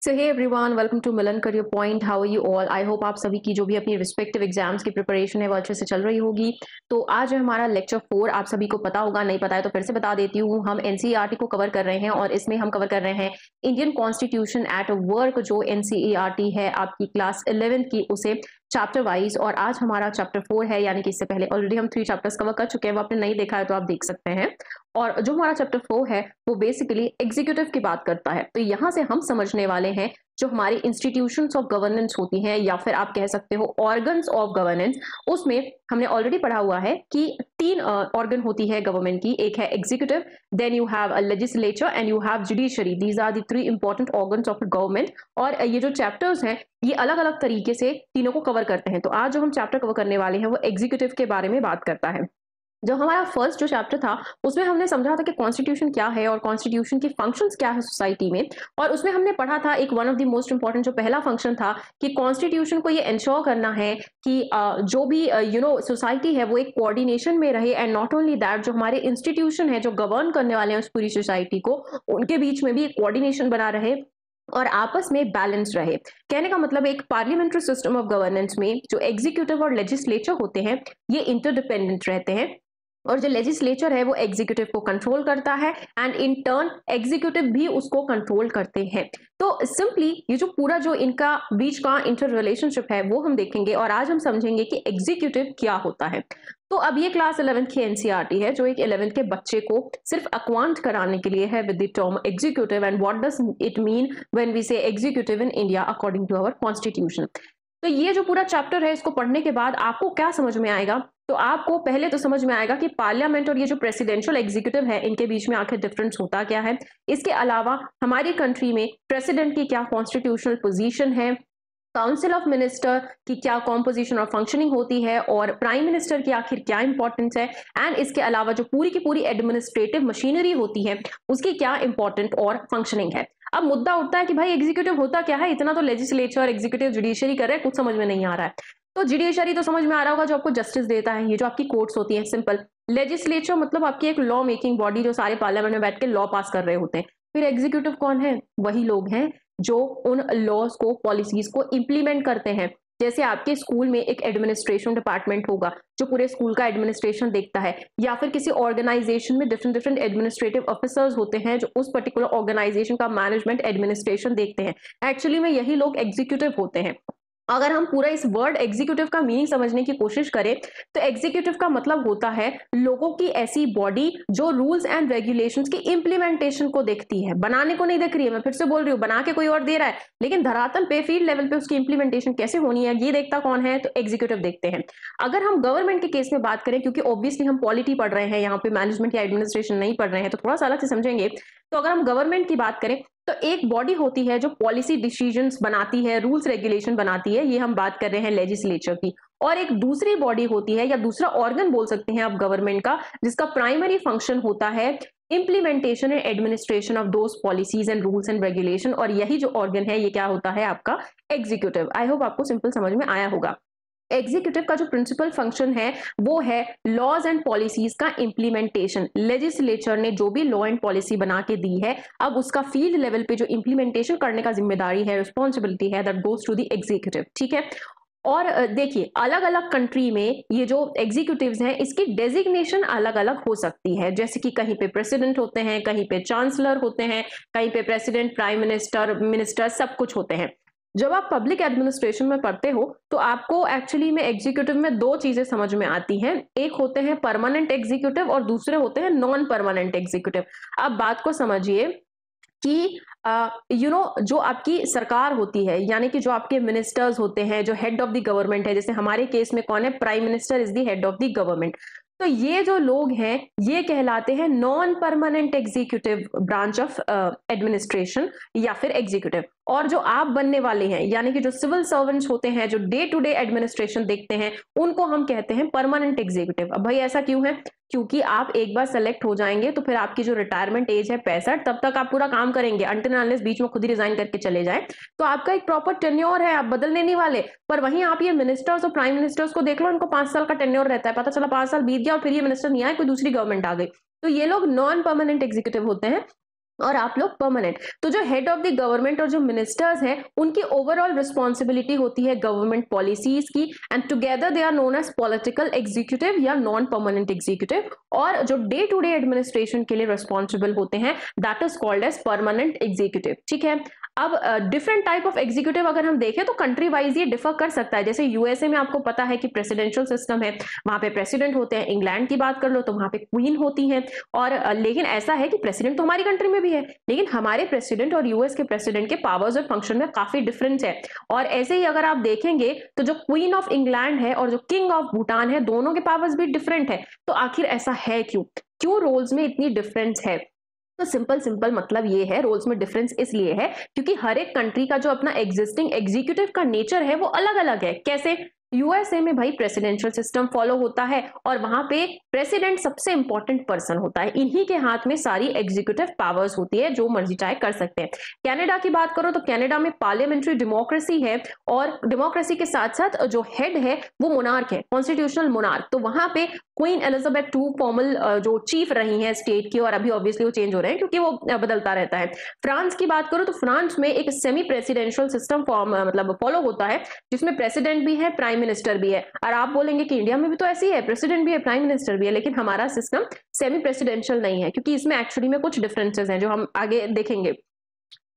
So hey everyone, welcome to Milan career point. How are you all? I hope आप सभी की जो भी अपनी रिस्पेक्टिव एग्जाम्स की प्रिपरेशन है वो अच्छे से चल रही होगी। तो आज है हमारा लेक्चर 4। आप सभी को पता होगा, नहीं पता है तो फिर से बता देती हूँ। हम एनसीईआरटी को कवर कर रहे हैं और इसमें हम कवर कर रहे हैं इंडियन कॉन्स्टिट्यूशन एट वर्क, जो एनसीईआरटी है आपकी क्लास 11 की, उसे चैप्टर वाइज। और आज हमारा चैप्टर 4 है, यानी कि इससे पहले ऑलरेडी हम 3 चैप्टर्स कवर कर चुके हैं। वो आपने नहीं देखा है तो आप देख सकते हैं। और जो हमारा चैप्टर 4 है वो बेसिकली एग्जीक्यूटिव की बात करता है। तो यहाँ से हम समझने वाले हैं जो हमारी इंस्टीट्यूशंस ऑफ गवर्नेंस होती हैं, या फिर आप कह सकते हो ऑर्गन्स ऑफ गवर्नेंस। उसमें हमने ऑलरेडी पढ़ा हुआ है कि 3 ऑर्गन होती है गवर्नमेंट की। एक है executive, then you have a legislature and you have judiciary. These are the 3 important organs of government. और ये जो चैप्टर्स हैं ये अलग अलग तरीके से तीनों को कवर करते हैं। तो आज जो हम चैप्टर कवर करने वाले हैं वो एग्जीक्यूटिव के बारे में बात करता है। जो हमारा फर्स्ट जो चैप्टर था उसमें हमने समझा था कि कॉन्स्टिट्यूशन क्या है और कॉन्स्टिट्यूशन की फंक्शंस क्या है सोसाइटी में। और उसमें हमने पढ़ा था एक one of the most important जो पहला फंक्शन था कि कॉन्स्टिट्यूशन को ये इंश्योर करना है कि जो भी सोसाइटी है वो एक कोऑर्डिनेशन में रहे। एंड नॉट ओनली दैट, जो हमारे इंस्टीट्यूशन है जो गवर्न करने वाले हैं उस पूरी सोसाइटी को, उनके बीच में भी एक कोऑर्डिनेशन बना रहे और आपस में बैलेंस रहे। कहने का मतलब एक पार्लियामेंट्री सिस्टम ऑफ गवर्नेंस में जो एग्जीक्यूटिव और लेजिस्लेचर होते हैं ये इंटरडिपेंडेंट रहते हैं। और जो लेजिस्लेचर है वो एग्जीक्यूटिव को कंट्रोल करता है एंड इन टर्न एग्जीक्यूटिव भी उसको कंट्रोल करते हैं। तो सिंपली ये जो पूरा जो इनका बीच का इंटर रिलेशनशिप है वो हम देखेंगे और आज हम समझेंगे कि एग्जीक्यूटिव क्या होता है। तो अब ये क्लास 11 की एनसीईआरटी है जो एक 11th के बच्चे को सिर्फ अक्वांट कराने के लिए है with the term executive and what does it mean when we say executive in India according to our constitution. तो ये जो पूरा चैप्टर है इसको पढ़ने के बाद आपको क्या समझ में आएगा? तो आपको पहले तो समझ में आएगा कि पार्लियामेंट और ये जो प्रेसिडेंशियल एग्जीक्यूटिव है इनके बीच में आखिर डिफरेंस होता क्या है। इसके अलावा हमारी कंट्री में प्रेसिडेंट की क्या कॉन्स्टिट्यूशनल पोजीशन है, काउंसिल ऑफ मिनिस्टर की क्या कॉम्पोजिशन और फंक्शनिंग होती है, और प्राइम मिनिस्टर की आखिर क्या इंपॉर्टेंस है, एंड इसके अलावा जो पूरी की पूरी एडमिनिस्ट्रेटिव मशीनरी होती है उसकी क्या इंपॉर्टेंट और फंक्शनिंग है। अब मुद्दा उठता है कि भाई एग्जीक्यूटिव होता क्या है? इतना तो लेजिस्लेचर, एग्जीक्यूटिव, जुडिशरी कर रहे हैं, कुछ समझ में नहीं आ रहा है। तो जुडिशरी तो समझ में आ रहा होगा, जो आपको जस्टिस देता है, ये जो आपकी कोर्ट्स होती हैं, सिंपल। लेजिस्लेचर मतलब आपकी एक लॉ मेकिंग बॉडी जो सारे पार्लियामेंट में बैठ के लॉ पास कर रहे होते हैं। फिर एग्जीक्यूटिव कौन है? वही लोग हैं जो उन लॉज को, पॉलिसीज को इंप्लीमेंट करते हैं। जैसे आपके स्कूल में एक एडमिनिस्ट्रेशन डिपार्टमेंट होगा जो पूरे स्कूल का एडमिनिस्ट्रेशन देखता है, या फिर किसी ऑर्गेनाइजेशन में डिफरेंट डिफरेंट एडमिनिस्ट्रेटिव ऑफिसर्स होते हैं जो उस पर्टिकुलर ऑर्गेनाइजेशन का मैनेजमेंट, एडमिनिस्ट्रेशन देखते हैं। एक्चुअली में यही लोग एग्जीक्यूटिव होते हैं। अगर हम पूरा इस वर्ड एग्जीक्यूटिव का मीनिंग समझने की कोशिश करें तो एग्जीक्यूटिव का मतलब होता है लोगों की ऐसी बॉडी जो रूल्स एंड रेगुलेशंस की इंप्लीमेंटेशन को देखती है। बनाने को नहीं देख रही है, मैं फिर से बोल रही हूँ, बना के कोई और दे रहा है, लेकिन धरातल पे, फील्ड लेवल पे उसकी इंप्लीमेंटेशन कैसे होनी है ये देखता कौन है? तो एग्जीक्यूटिव देखते हैं। अगर हम गवर्नमेंट के केस में बात करें, क्योंकि ऑब्वियसली हम पॉलिटी पढ़ रहे हैं, यहाँ पे मैनेजमेंट या एडमिनिस्ट्रेशन नहीं पढ़ रहे हैं, तो थोड़ा सा अलग से समझेंगे। तो अगर हम गवर्नमेंट की बात करें तो एक बॉडी होती है जो पॉलिसी डिसीजंस बनाती है, रूल्स रेगुलेशन बनाती है, ये हम बात कर रहे हैं लेजिस्लेचर की। और एक दूसरी बॉडी होती है या दूसरा ऑर्गन बोल सकते हैं आप गवर्नमेंट का, जिसका प्राइमरी फंक्शन होता है implementation and administration of those policies and rules and regulation. और यही जो ऑर्गन है ये क्या होता है? आपका एग्जीक्यूटिव। आई होप आपको सिंपल समझ में आया होगा। एग्जीक्यूटिव का जो प्रिंसिपल फंक्शन है वो है लॉज एंड पॉलिसीज का इंप्लीमेंटेशन। लेजिस्लेचर ने जो भी लॉ एंड पॉलिसी बना के दी है, अब उसका फील्ड लेवल पे जो इंप्लीमेंटेशन करने का जिम्मेदारी है, रिस्पॉन्सिबिलिटी है, that goes to the executive. ठीक है। और देखिए, अलग अलग कंट्री में ये जो एग्जीक्यूटिव्स हैं इसकी डेजिग्नेशन अलग अलग हो सकती है। जैसे कि कहीं पे प्रेसिडेंट होते हैं, कहीं पे चांसलर होते हैं, कहीं पे प्रेसिडेंट, प्राइम मिनिस्टर, मिनिस्टर, सब कुछ होते हैं। जब आप पब्लिक एडमिनिस्ट्रेशन में पढ़ते हो तो आपको एक्चुअली में एग्जीक्यूटिव में 2 चीजें समझ में आती हैं। एक होते हैं परमानेंट एग्जीक्यूटिव और दूसरे होते हैं नॉन परमानेंट एग्जीक्यूटिव। अब बात को समझिए कि जो आपकी सरकार होती है, यानी कि जो आपके मिनिस्टर्स होते हैं, जो हेड ऑफ द गवर्नमेंट है, जैसे हमारे केस में कौन है? Prime minister is the head of the government. तो ये जो लोग हैं ये कहलाते हैं non permanent executive branch of administration या फिर एग्जीक्यूटिव। और जो आप बनने वाले हैं, यानी कि जो सिविल सर्वेंट्स होते हैं, जो डे टू डे एडमिनिस्ट्रेशन देखते हैं, उनको हम कहते हैं परमानेंट एग्जीक्यूटिव। अब भाई ऐसा क्यों है? क्योंकि आप एक बार सेलेक्ट हो जाएंगे तो फिर आपकी जो रिटायरमेंट एज है 65, तब तक आप पूरा काम करेंगे, अनटिल अनलेस बीच में खुद ही रिजाइन करके चले जाए। तो आपका एक प्रॉपर टेन्योर है, आप बदलने नहीं वाले। पर वहीं आप ये मिनिस्टर्स और प्राइम मिनिस्टर्स को देख लो, इनको 5 साल का टेन्योर रहता है। पता चला 5 साल बीत गया और फिर ये मिनिस्टर नहीं आए, कोई दूसरी गवर्नमेंट आ गई। तो ये लोग नॉन परमानेंट एग्जीक्यूटिव होते हैं। और आप लोग परमानेंट। तो जो हेड ऑफ द गवर्नमेंट और जो मिनिस्टर्स हैं उनकी ओवरऑल रिस्पॉन्सिबिलिटी होती है गवर्नमेंट पॉलिसीज की, and together they are known as political executive या नॉन परमानेंट एग्जीक्यूटिव। और जो डे टू डे एडमिनिस्ट्रेशन के लिए रिस्पॉन्सिबल होते हैं that is called as permanent executive. ठीक है, अब डिफरेंट टाइप ऑफ एग्जीक्यूटिव अगर हम देखें तो कंट्री वाइज ये डिफर कर सकता है। जैसे यूएसए में आपको पता है कि प्रेसिडेंशियल सिस्टम है, वहां पे प्रेसिडेंट होते हैं। इंग्लैंड की बात कर लो तो वहां पे क्वीन होती है। और लेकिन ऐसा है कि प्रेसिडेंट तो हमारी कंट्री में भी है, लेकिन हमारे प्रेसिडेंट और यूएस के प्रेसिडेंट के पावर्स और फंक्शन में काफी डिफरेंस है। और ऐसे ही अगर आप देखेंगे तो जो क्वीन ऑफ इंग्लैंड है और जो किंग ऑफ भूटान है, दोनों के पावर्स भी डिफरेंट है। तो आखिर ऐसा है क्यों, क्यों रोल्स में इतनी डिफरेंस है? तो सिंपल मतलब ये है, रोल्स में डिफरेंस इसलिए है क्योंकि हर एक कंट्री का जो अपना एग्जिस्टिंग एग्जीक्यूटिव का नेचर है वो अलग अलग है। कैसे? यूएसए में भाई प्रेसिडेंशियल सिस्टम फॉलो होता है और वहां पे प्रेसिडेंट सबसे इंपॉर्टेंट पर्सन होता है, इन्हीं के हाथ में सारी एग्जीक्यूटिव पावर्स होती है, जो मर्जी चाहे कर सकते हैं। कनाडा की बात करो तो कनाडा में पार्लियामेंट्री डेमोक्रेसी है और डेमोक्रेसी के साथ साथ जो हेड है वो मोनार्क है, कॉन्स्टिट्यूशनल मोनार्क। तो वहां पे क्वीन एलिजाबेथ टू फॉर्मल जो चीफ रही हैं स्टेट की, और अभी ऑब्वियसली वो चेंज हो रहे हैं क्योंकि वो बदलता रहता है। फ्रांस की बात करो तो फ्रांस में एक सेमी प्रेसिडेंशियल सिस्टम मतलब फॉलो होता है, जिसमें प्रेसिडेंट भी है, प्राइम मिनिस्टर भी है। और आप बोलेंगे कि इंडिया में भी तो ऐसी है, प्रेसिडेंट भी है, प्राइम मिनिस्टर भी है, लेकिन हमारा सिस्टम सेमी प्रेसिडेंशियल नहीं है क्योंकि इसमें एक्चुअली में कुछ डिफरेंसेस हैं जो हम आगे देखेंगे।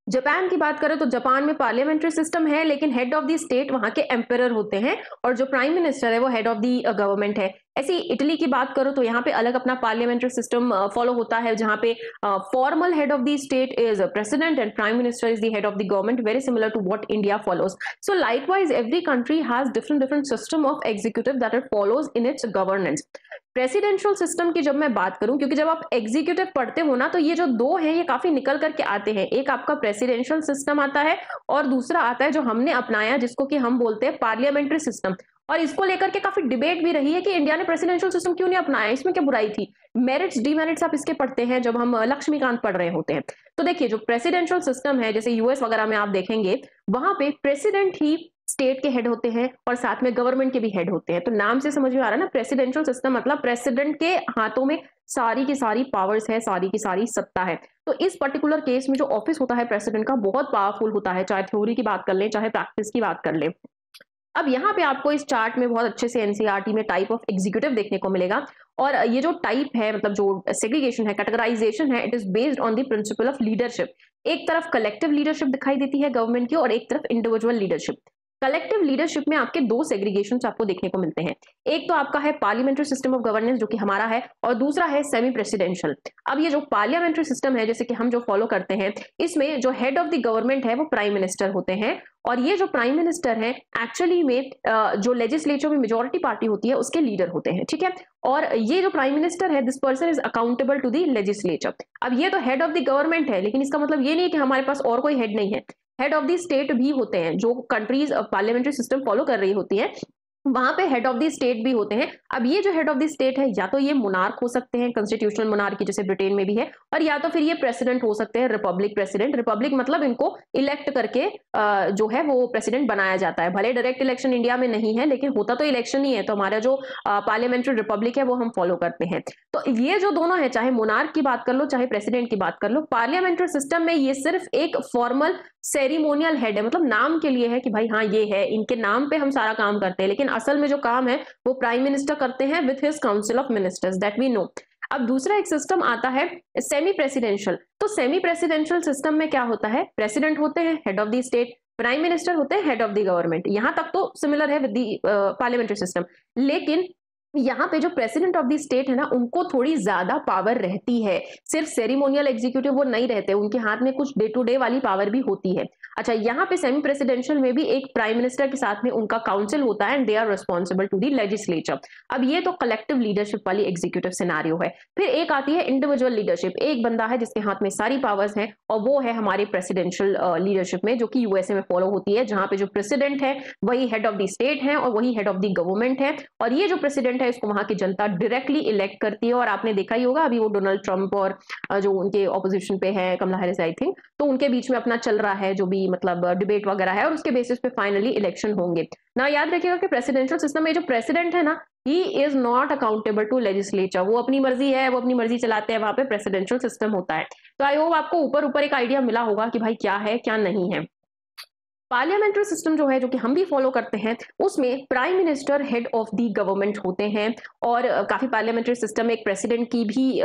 जापान की बात करें तो जापान में पार्लियामेंट्री सिस्टम है, लेकिन हेड ऑफ द स्टेट वहां के एम्परर होते हैं और जो प्राइम मिनिस्टर है वो हेड ऑफ द गवर्नमेंट है। ऐसी इटली की बात करो तो यहाँ पे अलग अपना पार्लियामेंट्री सिस्टम फॉलो होता है, जहां पे formal head of the state is president and prime minister is the head of the government, very similar to what India follows. So likewise every country has different system of executive that it follows in its governance. Presidential system की जब मैं बात करूं, क्योंकि जब आप executive पढ़ते हो ना तो ये जो दो हैं ये काफी निकल करके आते हैं। एक आपका प्रेसिडेंशियल सिस्टम आता है और दूसरा आता है जो हमने अपनाया जिसको कि हम बोलते हैं पार्लियामेंट्री सिस्टम। और इसको लेकर के काफी डिबेट भी रही है कि इंडिया ने प्रेसिडेंशियल सिस्टम क्यों नहीं अपनाया, इसमें क्या बुराई थी। मेरिट्स डीमेरिट्स आप इसके पढ़ते हैं जब हम लक्ष्मीकांत पढ़ रहे होते हैं। तो देखिए जो प्रेसिडेंशियल सिस्टम है, जैसे यूएस वगैरह में आप देखेंगे वहां पे प्रेसिडेंट ही स्टेट के हेड होते हैं और साथ में गवर्नमेंट के भी हेड होते हैं। तो नाम से समझ में आ रहा है ना, प्रेसिडेंशियल सिस्टम मतलब प्रेसिडेंट के हाथों में सारी की सारी पावर्स है, सारी की सारी सत्ता है। तो इस पर्टिकुलर केस में जो ऑफिस होता है प्रेसिडेंट का बहुत पावरफुल होता है, चाहे थ्योरी की बात कर लें चाहे प्रैक्टिस की बात कर लें। अब यहाँ पे आपको इस चार्ट में बहुत अच्छे से एनसीईआरटी में टाइप ऑफ एग्जीक्यूटिव देखने को मिलेगा। और ये जो टाइप है, मतलब जो सेग्रीगेशन है, कैटेगराइजेशन है, it is based on the principle of leadership. एक तरफ कलेक्टिव लीडरशिप दिखाई देती है गवर्नमेंट की और एक तरफ इंडिविजुअल लीडरशिप। कलेक्टिव लीडरशिप में आपके दो सेग्रीगेशंस आपको देखने को मिलते हैं। एक तो आपका है पार्लियामेंट्री सिस्टम ऑफ गवर्नेंस जो कि हमारा है, और दूसरा है सेमी प्रेसिडेंशियल। अब ये जो पार्लियामेंट्री सिस्टम है जैसे कि हम जो फॉलो करते हैं, इसमें जो हेड ऑफ द गवर्नमेंट है वो प्राइम मिनिस्टर होते हैं। और ये जो प्राइम मिनिस्टर है एक्चुअली में जो लेजिस्लेचर में मेजोरिटी पार्टी होती है उसके लीडर होते हैं। ठीक है, और ये जो प्राइम मिनिस्टर है this person is accountable to the legislature. अब ये तो हेड ऑफ द गवर्नमेंट है, लेकिन इसका मतलब ये नहीं है कि हमारे पास और कोई हेड नहीं है। हेड ऑफ द स्टेट भी होते हैं, जो कंट्रीज पार्लियामेंट्री सिस्टम फॉलो कर रही होती हैं वहां पे हेड ऑफ द स्टेट भी होते हैं। अब ये जो हेड ऑफ द स्टेट है या तो ये मोनार्क हो सकते हैं, कॉन्स्टिट्यूशनल मोनार्की जैसे ब्रिटेन में भी है, और या तो फिर ये प्रेसिडेंट हो सकते हैं, रिपब्लिक प्रेसिडेंट। रिपब्लिक मतलब इनको इलेक्ट करके जो है वो प्रेसिडेंट बनाया जाता है। भले डायरेक्ट इलेक्शन इंडिया में नहीं है, लेकिन होता तो इलेक्शन ही है। तो हमारा जो पार्लियामेंट्री रिपब्लिक है वो हम फॉलो करते हैं। तो ये जो दोनों है, चाहे मोनार्क की बात कर लो चाहे प्रेसिडेंट की बात कर लो, पार्लियामेंट्री सिस्टम में ये सिर्फ एक फॉर्मल सेरिमोनियल हेड है, मतलब नाम के लिए है कि भाई हाँ ये है, इनके नाम पे हम सारा काम करते हैं, लेकिन असल में जो काम है वो प्राइम मिनिस्टर करते हैं with his council of ministers that we know. अब दूसरा एक सिस्टम आता है सेमी प्रेसिडेंशियल। तो सेमी प्रेसिडेंशियल सिस्टम में क्या होता है, प्रेसिडेंट होते हैं head of the state, prime minister होते हैं हेड ऑफ द गवर्नमेंट। यहां तक तो सिमिलर है विद द पार्लियामेंट्री सिस्टम, लेकिन यहाँ पे जो प्रेसिडेंट ऑफ द स्टेट है ना उनको थोड़ी ज्यादा पावर रहती है। सिर्फ सेरिमोनियल एग्जीक्यूटिव वो नहीं रहते, उनके हाथ में कुछ डे टू डे वाली पावर भी होती है। अच्छा, यहाँ पे सेमी प्रेसिडेंशियल में भी एक प्राइम मिनिस्टर के साथ में उनका काउंसिल होता है and they are responsible to the legislature. अब ये तो कलेक्टिव लीडरशिप वाली एग्जीक्यूटिव सिनारियो है। फिर एक आती है इंडिविजुअल लीडरशिप। एक बंदा है जिसके हाथ में सारी पावर्स हैं और वो है हमारे प्रेसिडेंशियल लीडरशिप में, जो कि यूएसए में फॉलो होती है, जहां पे जो प्रेसिडेंट है वही हेड ऑफ द स्टेट है और वही हेड ऑफ द गवर्नमेंट है। और ये जो प्रेसिडेंट है इसको वहां की जनता डायरेक्टली इलेक्ट करती है। और आपने देखा ही होगा अभी वो डोनाल्ड ट्रंप और जो उनके ऑपोजिशन पे है कमला हैरिस आई थिंक, तो उनके बीच में अपना चल रहा है जो भी मतलब डिबेट वगैरह है, और उसके बेसिस पे फाइनली इलेक्शन होंगे ना। याद रखिएगा कि प्रेसिडेंशियल सिस्टम में जो प्रेसिडेंट है ना he is not accountable to legislature. वो अपनी मर्जी है, वो अपनी मर्जी चलाते हैं, वहां पे प्रेसिडेंशियल सिस्टम होता है। तो आई होप आपको ऊपर ऊपर एक आइडिया मिला होगा कि भाई क्या है क्या नहीं है। पार्लियामेंट्री सिस्टम जो है, जो कि हम भी फॉलो करते हैं, उसमें prime minister head of the government होते हैं। और काफी पार्लियामेंट्री सिस्टम में एक प्रेसिडेंट की भी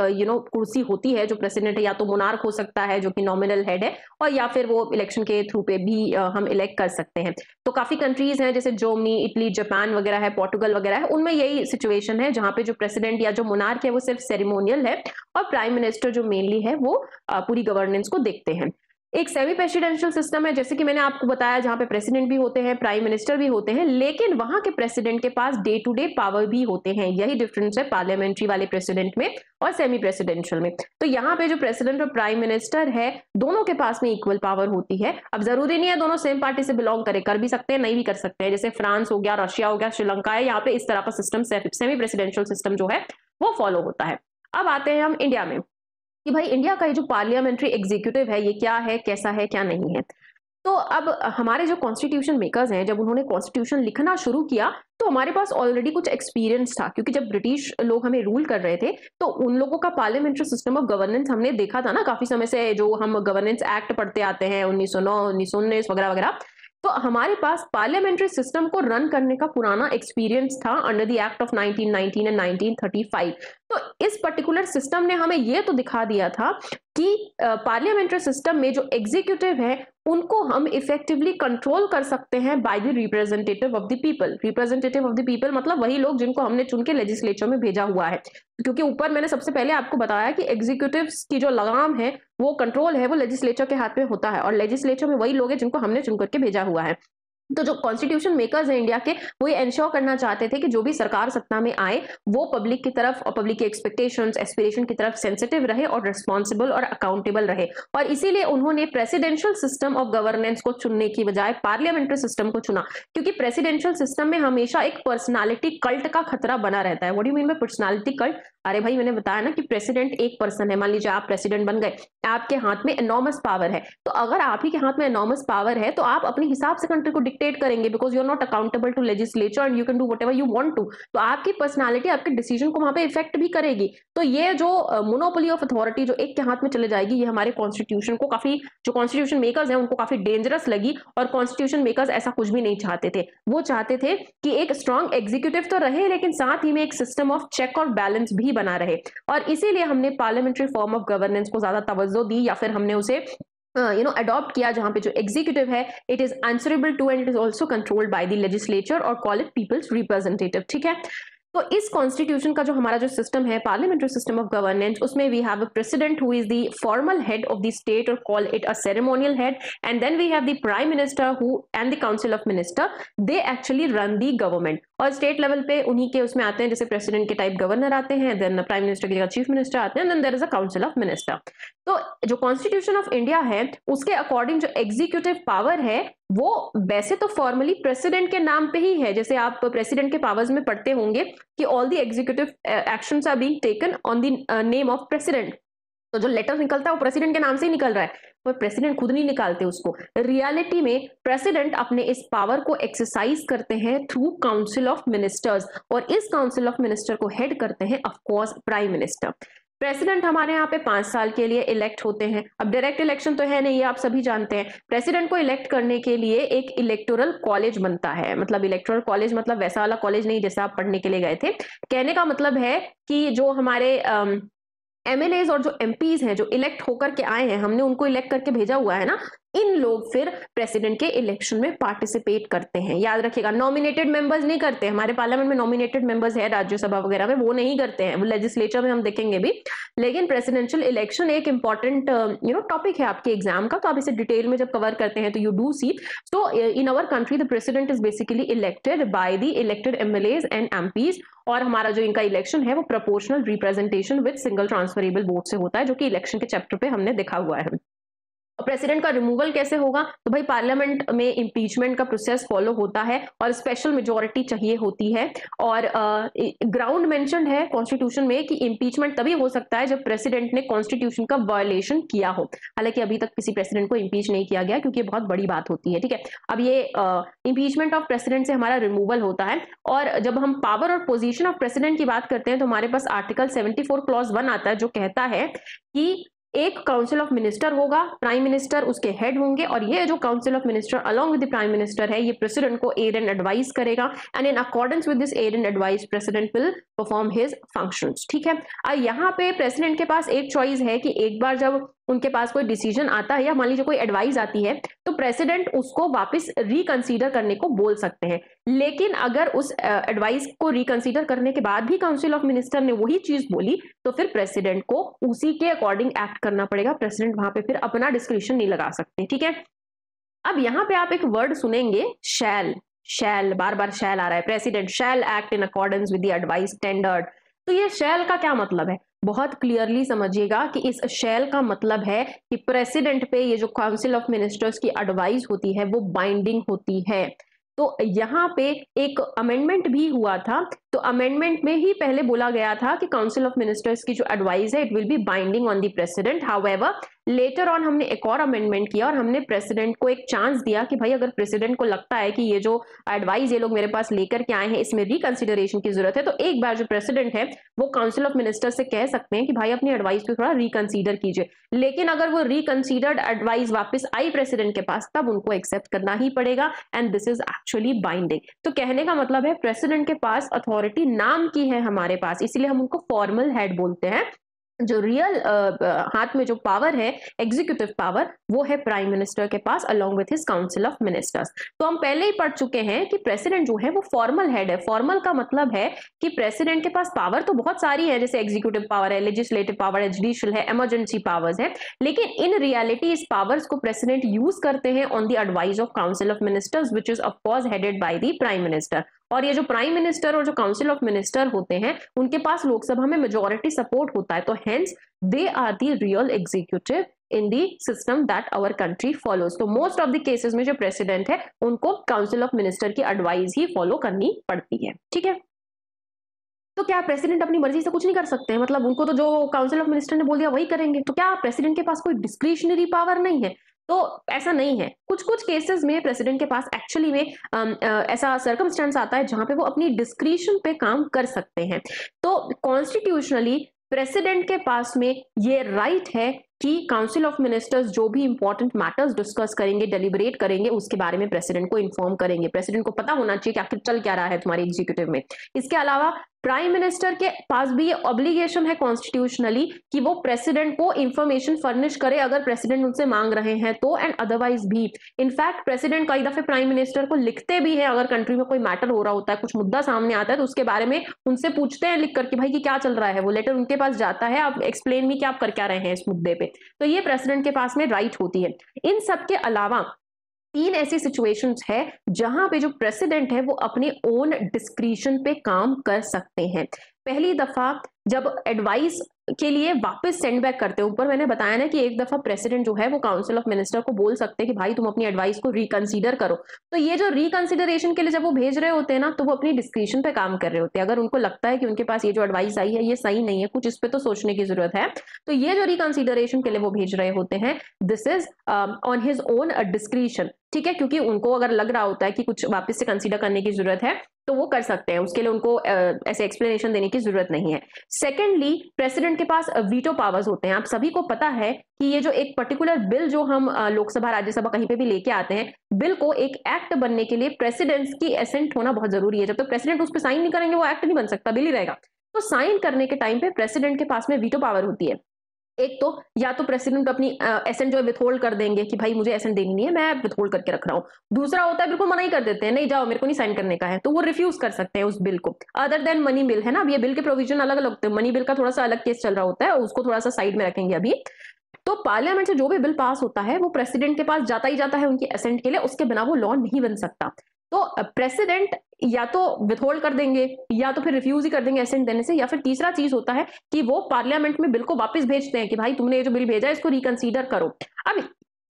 कुर्सी होती है। जो प्रेसिडेंट है या तो मोनार्क हो सकता है जो कि नॉमिनल हेड है, और या फिर वो इलेक्शन के थ्रू पे भी हम इलेक्ट कर सकते हैं। तो काफी कंट्रीज हैं जैसे जर्मनी, इटली, जापान वगैरह है, पोर्टुगल वगैरह है, उनमें यही सिचुएशन है जहां पे जो प्रेसिडेंट या जो मोनार्क है वो सिर्फ सेरेमोनियल है, और प्राइम मिनिस्टर जो मेनली है वो पूरी गवर्नेंस को देखते हैं। एक सेमी प्रेसिडेंशियल सिस्टम है, जैसे कि मैंने आपको बताया, जहां पे प्रेसिडेंट भी होते हैं, प्राइम मिनिस्टर भी होते हैं, लेकिन वहां के प्रेसिडेंट के पास डे टू डे पावर भी होते हैं। यही डिफरेंस है पार्लियामेंट्री वाले प्रेसिडेंट में और सेमी प्रेसिडेंशियल में। तो यहाँ पे जो प्रेसिडेंट और प्राइम मिनिस्टर है, दोनों के पास में इक्वल पावर होती है। अब जरूरी नहीं है दोनों सेम पार्टी से बिलोंग करे, कर भी सकते हैं, नहीं भी कर सकते हैं। जैसे फ्रांस हो गया, रशिया हो गया, श्रीलंका है, यहाँ पे इस तरह का सिस्टम, सेमी प्रेसिडेंशियल सिस्टम जो है वो फॉलो होता है। अब आते हैं हम इंडिया में कि भाई इंडिया का ये जो पार्लियामेंट्री एग्जीक्यूटिव है ये क्या है, कैसा है, क्या नहीं है। तो अब हमारे जो कॉन्स्टिट्यूशन मेकर्स हैं, जब उन्होंने कॉन्स्टिट्यूशन लिखना शुरू किया तो हमारे पास ऑलरेडी कुछ एक्सपीरियंस था, क्योंकि जब ब्रिटिश लोग हमें रूल कर रहे थे तो उन लोगों का पार्लियामेंट्री सिस्टम ऑफ गवर्नेंस हमने देखा था ना काफी समय से। जो हम गवर्नेंस एक्ट पढ़ते आते हैं 1909, 1919 वगैरह वगैरह, तो हमारे पास पार्लियामेंट्री सिस्टम को रन करने का पुराना एक्सपीरियंस था under the act of 1919 and 1935। तो इस पर्टिकुलर सिस्टम ने हमें यह तो दिखा दिया था कि पार्लियामेंट्री सिस्टम में जो एग्जीक्यूटिव है उनको हम इफेक्टिवली कंट्रोल कर सकते हैं by the representative of the people. Representative of the people मतलब वही लोग जिनको हमने चुन के लेजिस्लेचर में भेजा हुआ है। क्योंकि ऊपर मैंने सबसे पहले आपको बताया कि एग्जीक्यूटिव की जो लगाम है, वो कंट्रोल है, वो लेजिस्लेचर के हाथ में होता है, और लेजिस्लेचर में वही लोग हैं जिनको हमने चुन करके भेजा हुआ है। तो जो कॉन्स्टिट्यूशन मेकर्स हैं इंडिया के, वो ये इंश्योर करना चाहते थे कि जो भी सरकार सत्ता में आए वो पब्लिक की तरफ और पब्लिक की एक्सपेक्टेशंस, एस्पिरेशन की तरफ सेंसिटिव रहे और रिस्पॉन्सिबल और अकाउंटेबल रहे। और इसीलिए उन्होंने प्रेसिडेंशियल सिस्टम ऑफ गवर्नेंस को चुनने की बजाय पार्लियामेंट्री सिस्टम को चुना, क्योंकि प्रेसिडेंशियल सिस्टम में हमेशा एक पर्सनालिटी कल्ट का खतरा बना रहता है। What do you mean by personality cult? अरे भाई मैंने बताया ना कि प्रेसिडेंट एक पर्सन है। मान लीजिए आप प्रेसिडेंट बन गए, आपके हाथ में एनॉर्मस पावर है, तो अगर आप ही के हाथ में एनॉर्मस पावर है तो आप अपने हिसाब से कंट्री को डिक्टेट करेंगे, because you are not accountable to legislature and you can do whatever you want to. तो आपकी पर्सनालिटी आपके डिसीजन को वहां पे इफेक्ट भी करेगी। तो ये जो मोनोपोली ऑफ अथॉरिटी जो एक के हाथ में चले जाएगी, ये हमारे कॉन्स्टिट्यूशन को काफी, जो कॉन्स्टिट्यूशन मेकर्स हैं उनको काफी डेंजरस लगी। और कॉन्स्टिट्यूशन मेकर्स ऐसा कुछ भी नहीं चाहते थे। वो चाहते थे कि एक स्ट्रॉन्ग एग्जीक्यूटिव तो रहे, लेकिन साथ ही में एक सिस्टम ऑफ चेक और बैलेंस भी बना रहे। और इसीलिए हमने पार्लियामेंट्री फॉर्म ऑफ गवर्नेंस को ज्यादा तवज्जो दी, या फिर हमने उसे अडॉप्ट किया, जहां पे जो एग्जीक्यूटिव है it is answerable to and it is also controlled by the legislature और कॉल इट पीपल्स रिप्रेजेंटेटिव। ठीक है। तो इस कॉन्स्टिट्यूशन का जो हमारा जो सिस्टम है, पार्लियामेंट्री सिस्टम ऑफ गवर्नेंस, उसमें we have a president who is the formal head of the state और call it a ceremonial head, and then we have the prime minister who and the council of minister, they actually run the government. और state level पे उन्हीं के उसमें आते हैं, जैसे president के टाइप गवर्नर आते हैं, देन प्राइम मिनिस्टर की जगह चीफ मिनिस्टर आते हैं, then there is a council of minister. तो जो कॉन्स्टिट्यूशन ऑफ इंडिया है उसके अकॉर्डिंग जो एग्जीक्यूटिव पावर है वो वैसे तो फॉर्मली प्रेसिडेंट के नाम पे ही है। जैसे आप प्रेसिडेंट के पावर्स में पढ़ते होंगे कि all the executive actions are being taken on the name of president. तो जो लेटर निकलता है वो प्रेसिडेंट के नाम से ही निकल रहा है, पर प्रेसिडेंट खुद नहीं निकालते उसको। रियलिटी में प्रेसिडेंट अपने इस पावर को एक्सरसाइज करते हैं थ्रू काउंसिल ऑफ मिनिस्टर्स, और इस काउंसिल ऑफ मिनिस्टर को हेड करते हैं of course prime minister. President हमारे यहाँ पे 5 साल के लिए इलेक्ट होते हैं। अब डायरेक्ट इलेक्शन तो है नहीं, ये आप सभी जानते हैं। प्रेसिडेंट को इलेक्ट करने के लिए एक इलेक्टोरल कॉलेज बनता है। मतलब इलेक्टोरल कॉलेज मतलब वैसा वाला कॉलेज नहीं जैसा आप पढ़ने के लिए गए थे। कहने का मतलब है कि जो हमारे एमएलएज और जो एमपीज हैं जो इलेक्ट होकर के आए हैं, हमने उनको इलेक्ट करके भेजा हुआ है ना, इन लोग फिर प्रेसिडेंट के इलेक्शन में पार्टिसिपेट करते हैं। याद रखिएगा, नॉमिनेटेड मेंबर्स नहीं करते। हमारे पार्लियामेंट में नॉमिनेटेड मेंबर्स है राज्यसभा वगैरह में, वो नहीं करते हैं, वो लेजिस्लेचर में हम देखेंगे भी। लेकिन प्रेसिडेंशियल इलेक्शन एक इंपॉर्टेंट टॉपिक है आपके एग्जाम का, तो आप इसे डिटेल में जब कवर करते हैं तो यू डू सी। तो in our country the president is basically elected by the elected MLAs and MPs, और हमारा जो इनका इलेक्शन है वो proportional representation with single transferable vote से होता है, जो कि इलेक्शन के चैप्टर पे हमने देखा हुआ है। प्रेसिडेंट का रिमूवल कैसे होगा? तो भाई पार्लियामेंट में इम्पीचमेंट का प्रोसेस फॉलो होता है और स्पेशल मेजोरिटी चाहिए होती है। और ग्राउंड मेंशन्ड है कॉन्स्टिट्यूशन में कि इम्पीचमेंट तभी हो सकता है जब प्रेसिडेंट ने कॉन्स्टिट्यूशन का वायलेशन किया हो। हालांकि अभी तक किसी प्रेसिडेंट को इम्पीच नहीं किया गया क्योंकि ये बहुत बड़ी बात होती है, ठीक है। अब ये इम्पीचमेंट ऑफ प्रेसिडेंट से हमारा रिमूवल होता है। और जब हम पावर और पोजीशन ऑफ प्रेसिडेंट की बात करते हैं तो हमारे पास आर्टिकल 74 क्लॉज 1 आता है जो कहता है कि एक काउंसिल ऑफ मिनिस्टर होगा, प्राइम मिनिस्टर उसके हेड होंगे, और ये जो council of minister along with the prime minister है ये प्रेसिडेंट को एड एंड एडवाइस करेगा, and in accordance with this aid and advice president will perform his functions, ठीक है। और यहाँ पे प्रेसिडेंट के पास एक चॉइस है कि एक बार जब उनके पास कोई डिसीजन आता है या मान लीजिए कोई एडवाइस आती है तो प्रेसिडेंट उसको वापस रिकंसीडर करने को बोल सकते हैं। लेकिन अगर उस एडवाइस को रिकंसीडर करने के बाद भी काउंसिल ऑफ मिनिस्टर ने वही चीज बोली तो फिर प्रेसिडेंट को उसी के अकॉर्डिंग एक्ट करना पड़ेगा। प्रेसिडेंट वहां पे फिर अपना डिस्क्रिप्शन नहीं लगा सकते, ठीक है। अब यहाँ पे आप एक वर्ड सुनेंगे शैल, बार बार शैल आ रहा है, president shell act in accordance with the advice tendered. तो ये शैल का क्या मतलब है? बहुत क्लियरली समझिएगा कि इस शैल का मतलब है कि प्रेसिडेंट पे ये जो काउंसिल ऑफ मिनिस्टर्स की एडवाइस होती है वो बाइंडिंग होती है। तो यहाँ पे एक अमेंडमेंट भी हुआ था, तो अमेंडमेंट में ही पहले बोला गया था कि काउंसिल ऑफ मिनिस्टर्स की जो एडवाइस है it will be binding on the president. However later on हमने एक और अमेंडमेंट किया और हमने प्रेसिडेंट को एक चांस दिया कि भाई अगर प्रेसिडेंट को लगता है कि ये जो एडवाइस ये लोग मेरे पास लेकर के आए हैं इसमें रिकंसिडरेशन की जरूरत है तो एक बार जो प्रेसिडेंट है वो काउंसिल ऑफ मिनिस्टर्स से कह सकते हैं कि भाई अपनी एडवाइस को थोड़ा रिकंसीडर कीजिए। लेकिन अगर वो रिकंसीडर्ड एडवाइस वापस आई प्रेसिडेंट के पास तब उनको एक्सेप्ट करना ही पड़ेगा, and this is actually binding. तो कहने का मतलब है प्रेसिडेंट के पास अथॉरिटी नाम की है हमारे पास, इसलिए हम उनको फॉर्मल हेड बोलते हैं। जो रियल हाथ में जो पावर है एग्जीक्यूटिव पावर वो है प्राइम मिनिस्टर के पास along with his council of ministers. तो हम पहले ही पढ़ चुके हैं कि प्रेसिडेंट जो है वो फॉर्मल हेड है। फॉर्मल का मतलब है कि प्रेसिडेंट के पास पावर तो बहुत सारी है, जैसे एग्जीक्यूटिव पावर है, लेजिस्लेटिव पावर है, जुडिशियल है, इमरजेंसी पावर्स है, लेकिन इन रियलिटी इस पावर्स को प्रेसिडेंट यूज करते हैं on the advice of council of ministers which is of course headed by the prime minister. और ये जो प्राइम मिनिस्टर और जो काउंसिल ऑफ मिनिस्टर होते हैं उनके पास लोकसभा में मेजॉरिटी सपोर्ट होता है, तो hence they are the real executive in the system that our country follows. तो मोस्ट ऑफ द केसेस में जो प्रेसिडेंट है उनको काउंसिल ऑफ मिनिस्टर की एडवाइस ही फॉलो करनी पड़ती है, ठीक है। तो क्या प्रेसिडेंट अपनी मर्जी से कुछ नहीं कर सकते हैं? मतलब उनको तो जो काउंसिल ऑफ मिनिस्टर ने बोल दिया वही करेंगे, तो क्या प्रेसिडेंट के पास कोई डिस्क्रिशनरी पावर नहीं है? तो ऐसा नहीं है। कुछ कुछ केसेस में प्रेसिडेंट के पास एक्चुअली में ऐसा सर्कमस्टेंस आता है जहां पे वो अपनी डिस्क्रिशन पे काम कर सकते हैं। तो कॉन्स्टिट्यूशनली प्रेसिडेंट के पास में ये राइट है कि काउंसिल ऑफ मिनिस्टर्स जो भी इंपॉर्टेंट मैटर्स डिस्कस करेंगे, डेलिब्रेट करेंगे, उसके बारे में प्रेसिडेंट को इन्फॉर्म करेंगे। प्रेसिडेंट को पता होना चाहिए कि आखिर चल क्या रहा है तुम्हारे एग्जीक्यूटिव में। इसके अलावा प्राइम मिनिस्टर के पास भी ये ऑब्लिगेशन है कॉन्स्टिट्यूशनली कि वो प्रेसिडेंट को इंफॉर्मेशन फर्निश करे अगर प्रेसिडेंट उनसे मांग रहे हैं तो, एंड अदरवाइज भी। इनफैक्ट प्रेसिडेंट कई दफे प्राइम मिनिस्टर को लिखते भी है, अगर कंट्री में कोई मैटर हो रहा होता है, कुछ मुद्दा सामने आता है तो उसके बारे में उनसे पूछते हैं लिख करके भाई कि क्या चल रहा है। वो लेटर उनके पास जाता है, आप एक्सप्लेन मी कि आप कर क्या रहे हैं इस मुद्दे पे। तो ये प्रेसिडेंट के पास में राइट होती है। इन सब के अलावा तीन ऐसी सिचुएशंस है जहां पे जो प्रेसिडेंट है वो अपने ओन डिस्क्रिशन पे काम कर सकते हैं। पहली दफा जब एडवाइस के लिए वापस सेंड बैक करते हैं, ऊपर मैंने बताया ना कि एक दफा प्रेसिडेंट जो है वो काउंसिल ऑफ मिनिस्टर को बोल सकते हैं कि भाई तुम अपनी एडवाइस को रिकंसीडर करो। तो ये जो रिकंसिडरेशन के लिए जब वो भेज रहे होते हैं ना तो वो अपनी डिस्क्रिशन पे काम कर रहे होते हैं। अगर उनको लगता है कि उनके पास ये जो एडवाइस आई है ये सही नहीं है, कुछ इस पे तो सोचने की जरूरत है, तो ये जो रिकंसिडरेशन के लिए वो भेज रहे होते हैं this is on his own discretion, ठीक है। क्योंकि उनको अगर लग रहा होता है कि कुछ वापस से कंसीडर करने की जरूरत है तो वो कर सकते हैं, उसके लिए उनको ऐसे एक्सप्लेनेशन देने की जरूरत नहीं है। सेकेंडली प्रेसिडेंट के पास वीटो पावर्स होते हैं। आप सभी को पता है कि ये जो एक पर्टिकुलर बिल जो हम लोकसभा राज्यसभा कहीं पे भी लेके आते हैं, बिल को एक एक्ट बनने के लिए प्रेसिडेंट्स की एसेंट होना बहुत जरूरी है। जब तक प्रेसिडेंट उस पर साइन नहीं करेंगे वो एक्ट नहीं बन सकता, बिल ही रहेगा। तो साइन करने के टाइम पे प्रेसिडेंट के पास में वीटो पावर होती है। एक तो या तो प्रेसिडेंट अपनी एसेंट जो है विथहोल्ड कर देंगे कि भाई मुझे एसेंट देनी नहीं है, मैं विथहोल्ड करके रख रहा हूं। दूसरा होता है बिल्कुल मना ही कर देते हैं, नहीं जाओ मेरे को नहीं साइन करने का है, तो वो रिफ्यूज कर सकते हैं उस बिल को। अदर देन मनी बिल है ना, अब ये बिल के प्रोविजन अलग अलग होते हैं, मनी बिल का थोड़ा सा अलग केस चल रहा होता है, उसको थोड़ा सा साइड में रखेंगे अभी। तो पार्लियामेंट से जो भी बिल पास होता है वो प्रेसिडेंट के पास जाता ही जाता है उनकी एसेंट के लिए, उसके बिना वो लॉ नहीं बन सकता। तो प्रेसिडेंट या तो विथहोल्ड कर देंगे या तो फिर रिफ्यूज ही कर देंगे एसेंट देने से, या फिर तीसरा चीज होता है कि वो पार्लियामेंट में बिल को वापस भेजते हैं कि भाई तुमने ये जो बिल भेजा है इसको रिकंसीडर करो। अब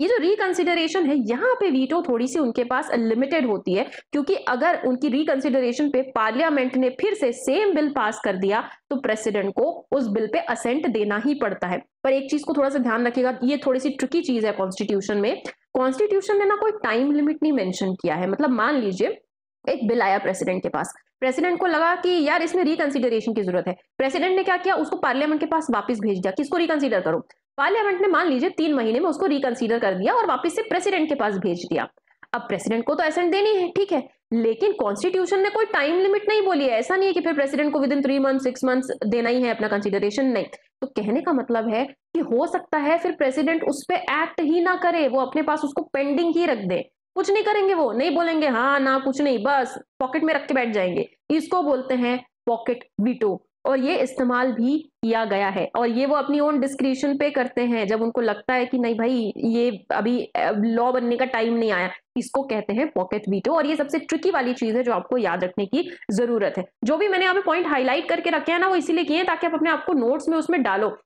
ये जो रिकंसिडरेशन है यहाँ पे वीटो थोड़ी सी उनके पास लिमिटेड होती है, क्योंकि अगर उनकी रिकंसिडरेशन पे पार्लियामेंट ने फिर से सेम बिल पास कर दिया तो प्रेसिडेंट को उस बिल पे असेंट देना ही पड़ता है। पर एक चीज को थोड़ा सा ध्यान रखिएगा, ये थोड़ी सी ट्रिकी चीज है कॉन्स्टिट्यूशन में। कॉन्स्टिट्यूशन ने ना कोई टाइम लिमिट नहीं मेंशन किया है। मतलब मान लीजिए एक बिल आया प्रेसिडेंट के पास, प्रेसिडेंट को लगा कि यार इसमें रिकंसिडरेशन की जरूरत है, प्रेसिडेंट ने क्या किया, उसको पार्लियामेंट के पास वापस भेज दिया, किसको रिकंसिडर करो। पार्लियामेंट ने मान लीजिए 3 महीने में उसको रिकंसिडर कर दिया और वापस से प्रेसिडेंट के पास भेज दिया। अब प्रेसिडेंट को तो एसेंट देनी है, ठीक है, लेकिन कॉन्स्टिट्यूशन ने कोई टाइम लिमिट नहीं बोली है। ऐसा नहीं है कि फिर प्रेसिडेंट को विद इन 3 मंथ 6 मंथ्स देना ही है अपना कंसिडरेशन, नहीं। तो कहने का मतलब है कि हो सकता है फिर प्रेसिडेंट उस पर एक्ट ही ना करे, वो अपने पास उसको पेंडिंग ही रख दे, कुछ नहीं करेंगे, वो नहीं बोलेंगे हाँ ना कुछ नहीं, बस पॉकेट में रख के बैठ जाएंगे। इसको बोलते हैं पॉकेट वीटो, और ये इस्तेमाल भी किया गया है। और ये वो अपनी ओन डिस्क्रिशन पे करते हैं जब उनको लगता है कि नहीं भाई ये अभी लॉ बनने का टाइम नहीं आया, इसको कहते हैं पॉकेट वीटो। और ये सबसे ट्रिकी वाली चीज है जो आपको याद रखने की जरूरत है। जो भी मैंने यहाँ पे पॉइंट हाईलाइट करके रखे हैं ना, वो इसीलिए किए ताकि आप अपने आपको नोट्स में उसमें डालो।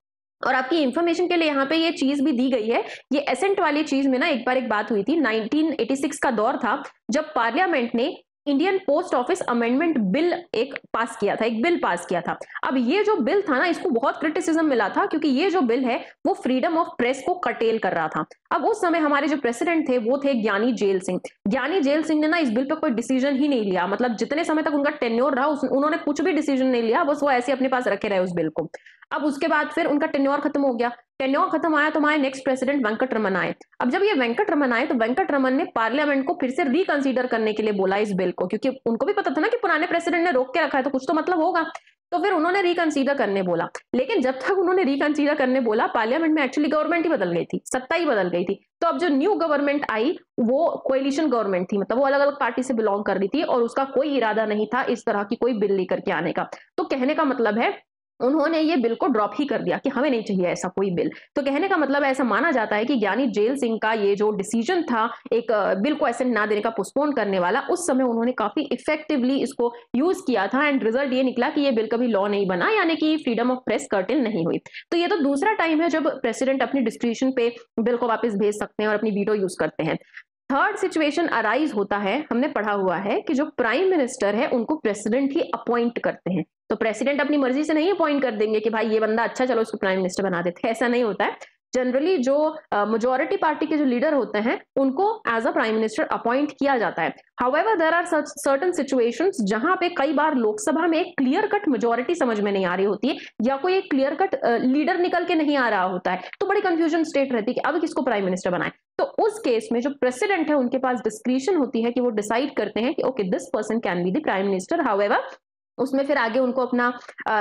और आपकी इंफॉर्मेशन के लिए यहाँ पे ये चीज भी दी गई है, ये एसेंट वाली चीज में ना एक बार एक बात हुई थी, 1986 का दौर था जब पार्लियामेंट ने Indian post office amendment bill एक पास किया था, एक बिल पास किया था। अब ये जो बिल था ना, इसको बहुत क्रिटिसिज्म मिला था क्योंकि ये जो बिल है वो फ्रीडम ऑफ प्रेस को कटेल कर रहा था। अब उस समय हमारे जो प्रेसिडेंट थे वो थे ज्ञानी जेल सिंह। ज्ञानी जेल सिंह ने ना इस बिल पे कोई डिसीजन ही नहीं लिया, मतलब जितने समय तक उनका टेन्योर रहा उन्होंने कुछ भी डिसीजन नहीं लिया, बस वो ऐसे अपने पास रखे रहे उस बिल को। अब उसके बाद फिर उनका टेन्योर खत्म हो गया, टेन्योर खत्म आया तो हमारे नेक्स्ट प्रेसिडेंट वेंकट रमन आए। अब जब ये वेंकट रमन आए तो वेंकट रमन ने पार्लियामेंट को फिर से रिकंसीडर करने के लिए बोला इस बिल को, क्योंकि उनको भी पता था ना कि पुराने प्रेसिडेंट ने रोक के रखा है तो कुछ तो मतलब होगा। तो फिर उन्होंने रिकंसीडर करने बोला, लेकिन जब तक उन्होंने रिकंसीडर करने बोला पार्लियामेंट में एक्चुअली गवर्नमेंट ही बदल गई थी, सत्ता ही बदल गई थी। तो अब जो न्यू गवर्नमेंट आई वो कोएलिशन गवर्नमेंट थी, मतलब वो अलग अलग पार्टी से बिलोंग कर रही थी और उसका कोई इरादा नहीं था इस तरह की कोई बिल लेकर के आने का। तो कहने का मतलब है उन्होंने ये बिल को ड्रॉप ही कर दिया कि हमें नहीं चाहिए ऐसा कोई बिल। तो कहने का मतलब ऐसा माना जाता है कि ज्ञानी जेल सिंह का ये जो डिसीजन था एक बिल को एसेंट ना देने का, पोस्टपोन करने वाला, उस समय उन्होंने काफी इफेक्टिवली इसको यूज किया था एंड रिजल्ट ये निकला कि ये बिल कभी लॉ नहीं बना, यानी कि फ्रीडम ऑफ प्रेस कर्टेल नहीं हुई। तो ये तो दूसरा टाइम है जब प्रेसिडेंट अपनी डिस्क्रिप्शन पे बिल को वापस भेज सकते हैं और अपनी वीटो यूज करते हैं। थर्ड सिचुएशन अराइज होता है, हमने पढ़ा हुआ है कि जो प्राइम मिनिस्टर है उनको प्रेसिडेंट ही अपॉइंट करते हैं। तो प्रेसिडेंट अपनी मर्जी से नहीं अपॉइंट कर देंगे कि भाई ये बंदा अच्छा, चलो इसको प्राइम मिनिस्टर बना देते हैं, ऐसा नहीं होता है। जनरली जो मेजॉरिटी पार्टी के जो लीडर होते हैं उनको as a prime minister appoint किया जाता है। However there are certain situations जहां पे कई बार लोकसभा में एक क्लियर कट मेजॉरिटी समझ में नहीं आ रही होती है या कोई एक क्लियर कट लीडर निकल के नहीं आ रहा होता है, तो बड़ी कंफ्यूजन स्टेट रहती है कि अब किसको प्राइम मिनिस्टर बनाए। तो उस केस में जो प्रेसिडेंट है उनके पास डिस्क्रिशन होती है कि वो डिसाइड करते हैं कि okay this person can be the prime minister. However उसमें फिर आगे उनको अपना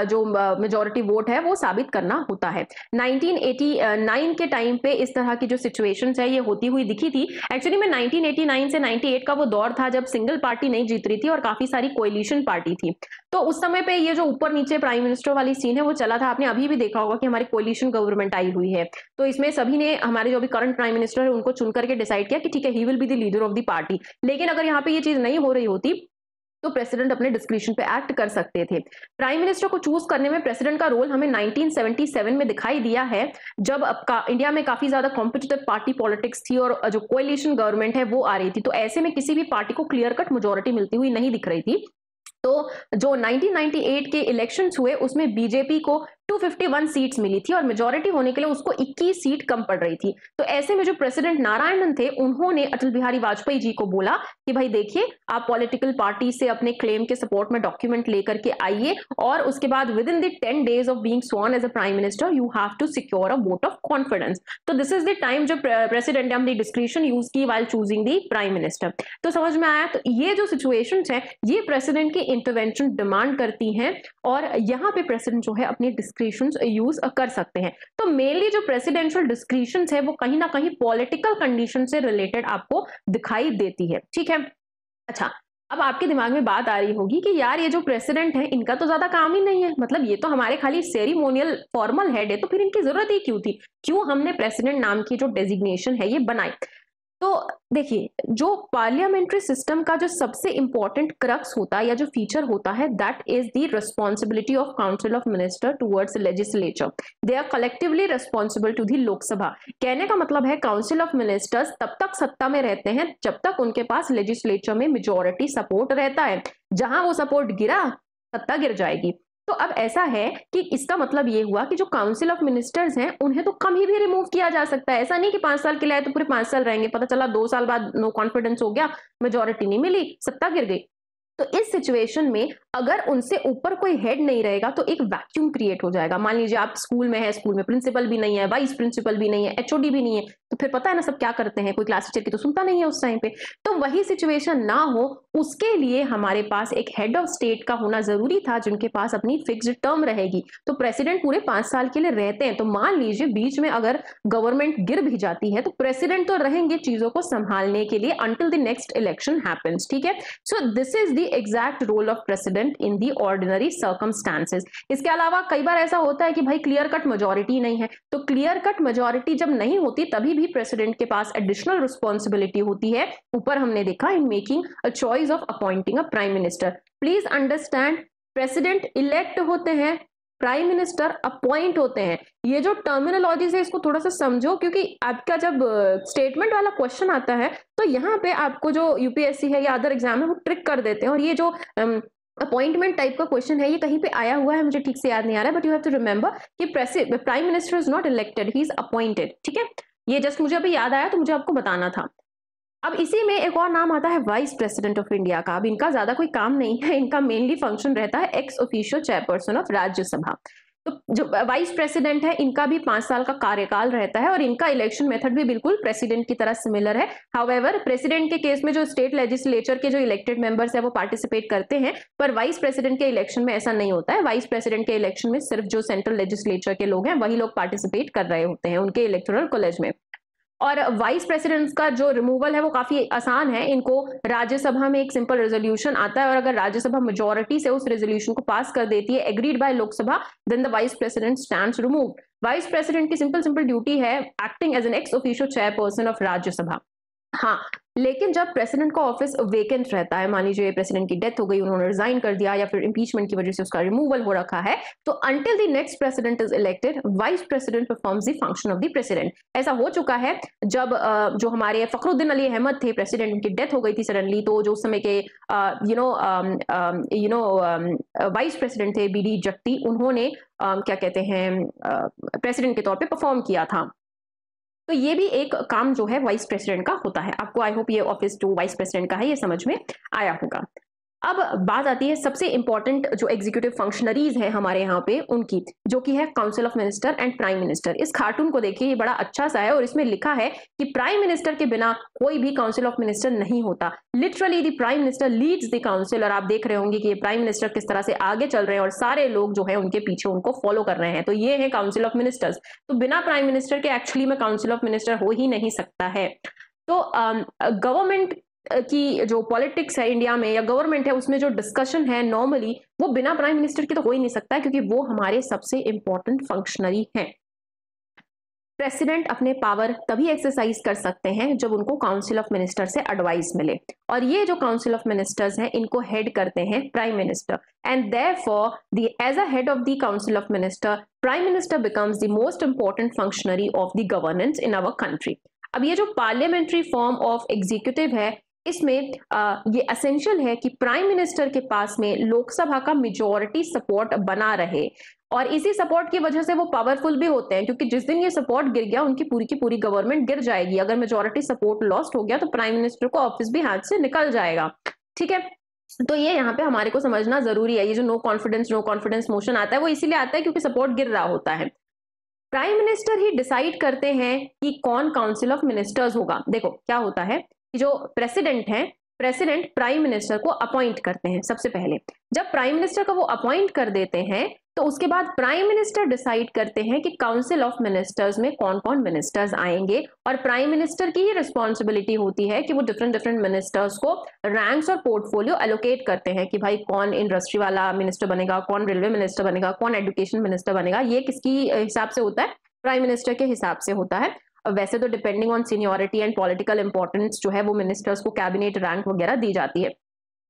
जो मेजॉरिटी वोट है वो साबित करना होता है। 1989 के टाइम पे इस तरह की जो सिचुएशंस है ये होती हुई दिखी थी। एक्चुअली में 1989 से 98 का वो दौर था जब सिंगल पार्टी नहीं जीत रही थी और काफी सारी कोएलिशन पार्टी थी। तो उस समय पे ये जो ऊपर नीचे प्राइम मिनिस्टर वाली सीन है वो चला था। आपने अभी भी देखा होगा कि हमारी कोएलिशन गवर्नमेंट आई हुई है, तो इसमें सभी ने हमारे जो भी करंट प्राइम मिनिस्टर है उनको चुन करके डिसाइड किया कि ठीक है he will be the leader of the party. लेकिन अगर यहाँ पे ये चीज नहीं हो रही होती तो प्रेसिडेंट अपने डिस्क्रिप्शन पे एक्ट कर सकते थे। प्राइम मिनिस्टर को चूज करने में प्रेसिडेंट का रोल हमें 1977 में दिखाई दिया है, जब इंडिया में काफी ज्यादा कॉम्पिटिटिव पार्टी पॉलिटिक्स थी और जो कोएलिशन गवर्नमेंट है वो आ रही थी। तो ऐसे में किसी भी पार्टी को क्लियर कट मेजॉरिटी मिलती हुई नहीं दिख रही थी। तो जो 1998 के इलेक्शंस हुए उसमें बीजेपी को 251 सीट्स मिली थी और मेजॉरिटी होने के लिए उसको 21 सीट कम पड़ रही थी। तो ऐसे में जो प्रेसिडेंट नारायणन थे उन्होंने अटल बिहारी वाजपेयी जी को बोला कि भाई देखिए आप पॉलिटिकल पार्टी से अपने क्लेम के सपोर्ट में डॉक्यूमेंट लेकर के आइए और उसके बाद within the 10 days of being sworn as a prime minister you have to secure a vote of confidence. तो दिस इज द टाइम जो प्रेसिडेंट ने अपनी डिस्क्रिप्शन यूज की while choosing the prime minister. तो समझ में आया। तो ये जो सिचुएशन है ये प्रेसिडेंट की इंटरवेंशन डिमांड करती हैं और यहाँ पे प्रेसिडेंट जो है अपनी डिस्क्रिशंस यूज कर सकते हैं। तो मेनली जो प्रेसिडेंशियल डिस्क्रिशंस है वो कहीं ना कहीं पॉलिटिकल कंडीशन से रिलेटेड आपको दिखाई देती है। ठीक है, अच्छा अब आपके दिमाग में बात आ रही होगी कि यार ये जो प्रेसिडेंट है इनका तो ज्यादा काम ही नहीं है, मतलब ये तो हमारे खाली सेरिमोनियल फॉर्मल हेड है, तो फिर इनकी जरूरत ही क्यों थी, क्यों हमने प्रेसिडेंट नाम की जो डेजिग्नेशन है ये बनाई। तो देखिए, जो पार्लियामेंट्री सिस्टम का जो सबसे इंपॉर्टेंट क्रक्स होता है या जो फीचर होता है, that is the responsibility of council of minister towards legislature. They are collectively responsible to the Lok Sabha. कहने का मतलब है काउंसिल ऑफ मिनिस्टर्स तब तक सत्ता में रहते हैं जब तक उनके पास लेजिस्लेचर में मेजोरिटी सपोर्ट रहता है। जहां वो सपोर्ट गिरा, सत्ता गिर जाएगी। तो अब ऐसा है कि इसका मतलब ये हुआ कि जो काउंसिल ऑफ मिनिस्टर्स हैं उन्हें तो कभी भी रिमूव किया जा सकता है। ऐसा नहीं कि 5 साल के लिए आए तो पूरे 5 साल रहेंगे, पता चला 2 साल बाद नो कॉन्फिडेंस हो गया, मेजोरिटी नहीं मिली, सत्ता गिर गई। तो इस सिचुएशन में अगर उनसे ऊपर कोई हेड नहीं रहेगा तो एक वैक्यूम क्रिएट हो जाएगा। मान लीजिए आप स्कूल में है, स्कूल में प्रिंसिपल भी नहीं है, वाइस प्रिंसिपल भी नहीं है, एचओडी भी नहीं है, तो फिर पता है ना सब क्या करते हैं, कोई क्लास टीचर की तो सुनता नहीं है उस टाइम पे। तो वही सिचुएशन ना हो उसके लिए हमारे पास एक हेड ऑफ स्टेट का होना जरूरी था जिनके पास अपनी फिक्स्ड टर्म रहेगी। तो प्रेसिडेंट पूरे 5 साल के लिए रहते हैं, तो मान लीजिए बीच में अगर गवर्नमेंट गिर भी जाती है तो प्रेसिडेंट तो रहेंगे चीजों को संभालने के लिए until the next election happens. ठीक है, so this is the exact role of president in the ordinary circumstances. इसके अलावा कई बार ऐसा होता है कि भाई क्लियर कट मेजोरिटी नहीं है, तो क्लियर कट मेजोरिटी जब नहीं होती तभी भी प्रेसिडेंट के पास एडिशनल रिस्पॉन्सिबिलिटी होती है। ऊपर हमने देखा in making a choice of appointing a prime minister. Please understand, president elect होते हैं, प्राइम मिनिस्टर अपॉइंट होते हैं। ये जो टर्मिनोलॉजी है इसको थोड़ा सा समझो, क्योंकि आपका जब स्टेटमेंट वाला क्वेश्चन आता है तो यहाँ पे आपको जो यूपीएससी है या अदर एग्जाम है वो ट्रिक कर देते हैं। और ये जो अपॉइंटमेंट टाइप का क्वेश्चन है ये कहीं पे आया हुआ है, मुझे ठीक से याद नहीं आ रहा है, but you have to remember कि prime minister is not elected, he is appointed. ठीक है, ये जस्ट मुझे अभी याद आया तो मुझे आपको बताना था। अब इसी में एक और नाम आता है वाइस प्रेसिडेंट ऑफ इंडिया का। अब इनका ज्यादा कोई काम नहीं है, इनका मेनली फंक्शन रहता है x officio chairperson of Rajya Sabha. तो जो वाइस प्रेसिडेंट है इनका भी 5 साल का कार्यकाल रहता है और इनका इलेक्शन मेथड भी बिल्कुल प्रेसिडेंट की तरह सिमिलर है। हाउएवर प्रेसिडेंट के केस में जो स्टेट लेजिस्लेचर के जो इलेक्टेड मेंबर्स है वो पार्टिसिपेट करते हैं, पर वाइस प्रेसिडेंट के इलेक्शन में ऐसा नहीं होता है। वाइस प्रेसिडेंट के इलेक्शन में सिर्फ जो सेंट्रल लेजिस्लेचर के लोग हैं वही लोग पार्टिसिपेट कर रहे होते हैं उनके इलेक्टोरल कॉलेज में। और वाइस प्रेसिडेंट का जो रिमूवल है वो काफी आसान है। इनको राज्यसभा में एक सिंपल रेजोल्यूशन आता है और अगर राज्यसभा मेजोरिटी से उस रेजोल्यूशन को पास कर देती है agreed by Lok Sabha, then the vice president stands removed. Vice president की सिंपल ड्यूटी है acting as an ex officio chairperson of Rajya Sabha. हाँ, लेकिन जब प्रेसिडेंट का ऑफिस वेकेंट रहता है, मान लीजिए प्रेसिडेंट की डेथ हो गई, उन्होंने रिजाइन कर दिया या फिर इंपीचमेंट की वजह से उसका रिमूवल हो रखा है, तो until the next president is elected vice president performs the function of the president. ऐसा हो चुका है जब जो हमारे फखरुद्दीन अली अहमद थे प्रेसिडेंट, उनकी डेथ हो गई थी सडनली, तो जो उस समय के वाइस प्रेसिडेंट थे बीडी जट्टी, उन्होंने क्या कहते हैं प्रेसिडेंट के तौर पे परफॉर्म किया था। तो ये भी एक काम जो है वाइस प्रेसिडेंट का होता है। आपको आई होप ये ऑफिस जो वाइस प्रेसिडेंट का है ये समझ में आया होगा। अब बात आती है सबसे इंपॉर्टेंट जो एग्जीक्यूटिव फंक्शनरीज है हमारे यहाँ पे उनकी, जो कि है council of minister and prime minister. इस कार्टून को देखिए, ये बड़ा अच्छा सा है और इसमें लिखा है कि प्राइम मिनिस्टर के बिना कोई भी काउंसिल ऑफ मिनिस्टर नहीं होता। Literally the prime minister leads the council. और आप देख रहे होंगे कि ये प्राइम मिनिस्टर किस तरह से आगे चल रहे हैं और सारे लोग जो है उनके पीछे उनको फॉलो कर रहे हैं। तो ये है काउंसिल ऑफ मिनिस्टर्स। तो बिना प्राइम मिनिस्टर के एक्चुअली में काउंसिल ऑफ मिनिस्टर हो ही नहीं सकता है। तो गवर्नमेंट की जो पॉलिटिक्स है इंडिया में या गवर्नमेंट है उसमें जो डिस्कशन है नॉर्मली वो बिना प्राइम मिनिस्टर के तो हो ही नहीं सकता है, क्योंकि वो हमारे सबसे इंपॉर्टेंट फंक्शनरी हैं। प्रेसिडेंट अपने पावर तभी एक्सरसाइज कर सकते हैं जब उनको काउंसिल ऑफ मिनिस्टर से एडवाइस मिले, और ये जो काउंसिल ऑफ मिनिस्टर्स हैं इनको हेड करते हैं prime minister. And therefore the as a head of the council of minister, prime minister becomes the most important functionary of the governance in our country. अब ये जो पार्लियामेंट्री फॉर्म ऑफ एग्जीक्यूटिव है इसमें ये essential है कि prime minister के पास में लोकसभा का मेजोरिटी सपोर्ट बना रहे, और इसी सपोर्ट की वजह से वो पावरफुल भी होते हैं, क्योंकि जिस दिन ये सपोर्ट गिर गया उनकी पूरी की पूरी गवर्नमेंट गिर जाएगी। अगर मेजोरिटी सपोर्ट लॉस्ट हो गया तो प्राइम मिनिस्टर को ऑफिस भी हाथ से निकल जाएगा। ठीक है, तो ये यहाँ पे हमारे को समझना जरूरी है। ये जो नो कॉन्फिडेंस मोशन आता है वो इसीलिए आता है क्योंकि सपोर्ट गिर रहा होता है। प्राइम मिनिस्टर ही डिसाइड करते हैं कि कौन काउंसिल ऑफ मिनिस्टर्स होगा। देखो क्या होता है कि जो प्रेसिडेंट है, प्रेसिडेंट प्राइम मिनिस्टर को अपॉइंट करते हैं। सबसे पहले जब प्राइम मिनिस्टर को वो अपॉइंट कर देते हैं तो उसके बाद प्राइम मिनिस्टर डिसाइड करते हैं कि काउंसिल ऑफ मिनिस्टर्स में कौन कौन मिनिस्टर्स आएंगे, और प्राइम मिनिस्टर की ही रिस्पॉन्सिबिलिटी होती है कि वो डिफरेंट मिनिस्टर्स को रैंक्स और पोर्टफोलियो एलोकेट करते हैं कि भाई कौन इंडस्ट्री वाला मिनिस्टर बनेगा, कौन रेलवे मिनिस्टर बनेगा, कौन एजुकेशन मिनिस्टर बनेगा। ये किसकी हिसाब से होता है? प्राइम मिनिस्टर के हिसाब से होता है। वैसे तो depending on seniority and political importance जो है वो मिनिस्टर्स को कैबिनेट रैंक वगैरह दी जाती है।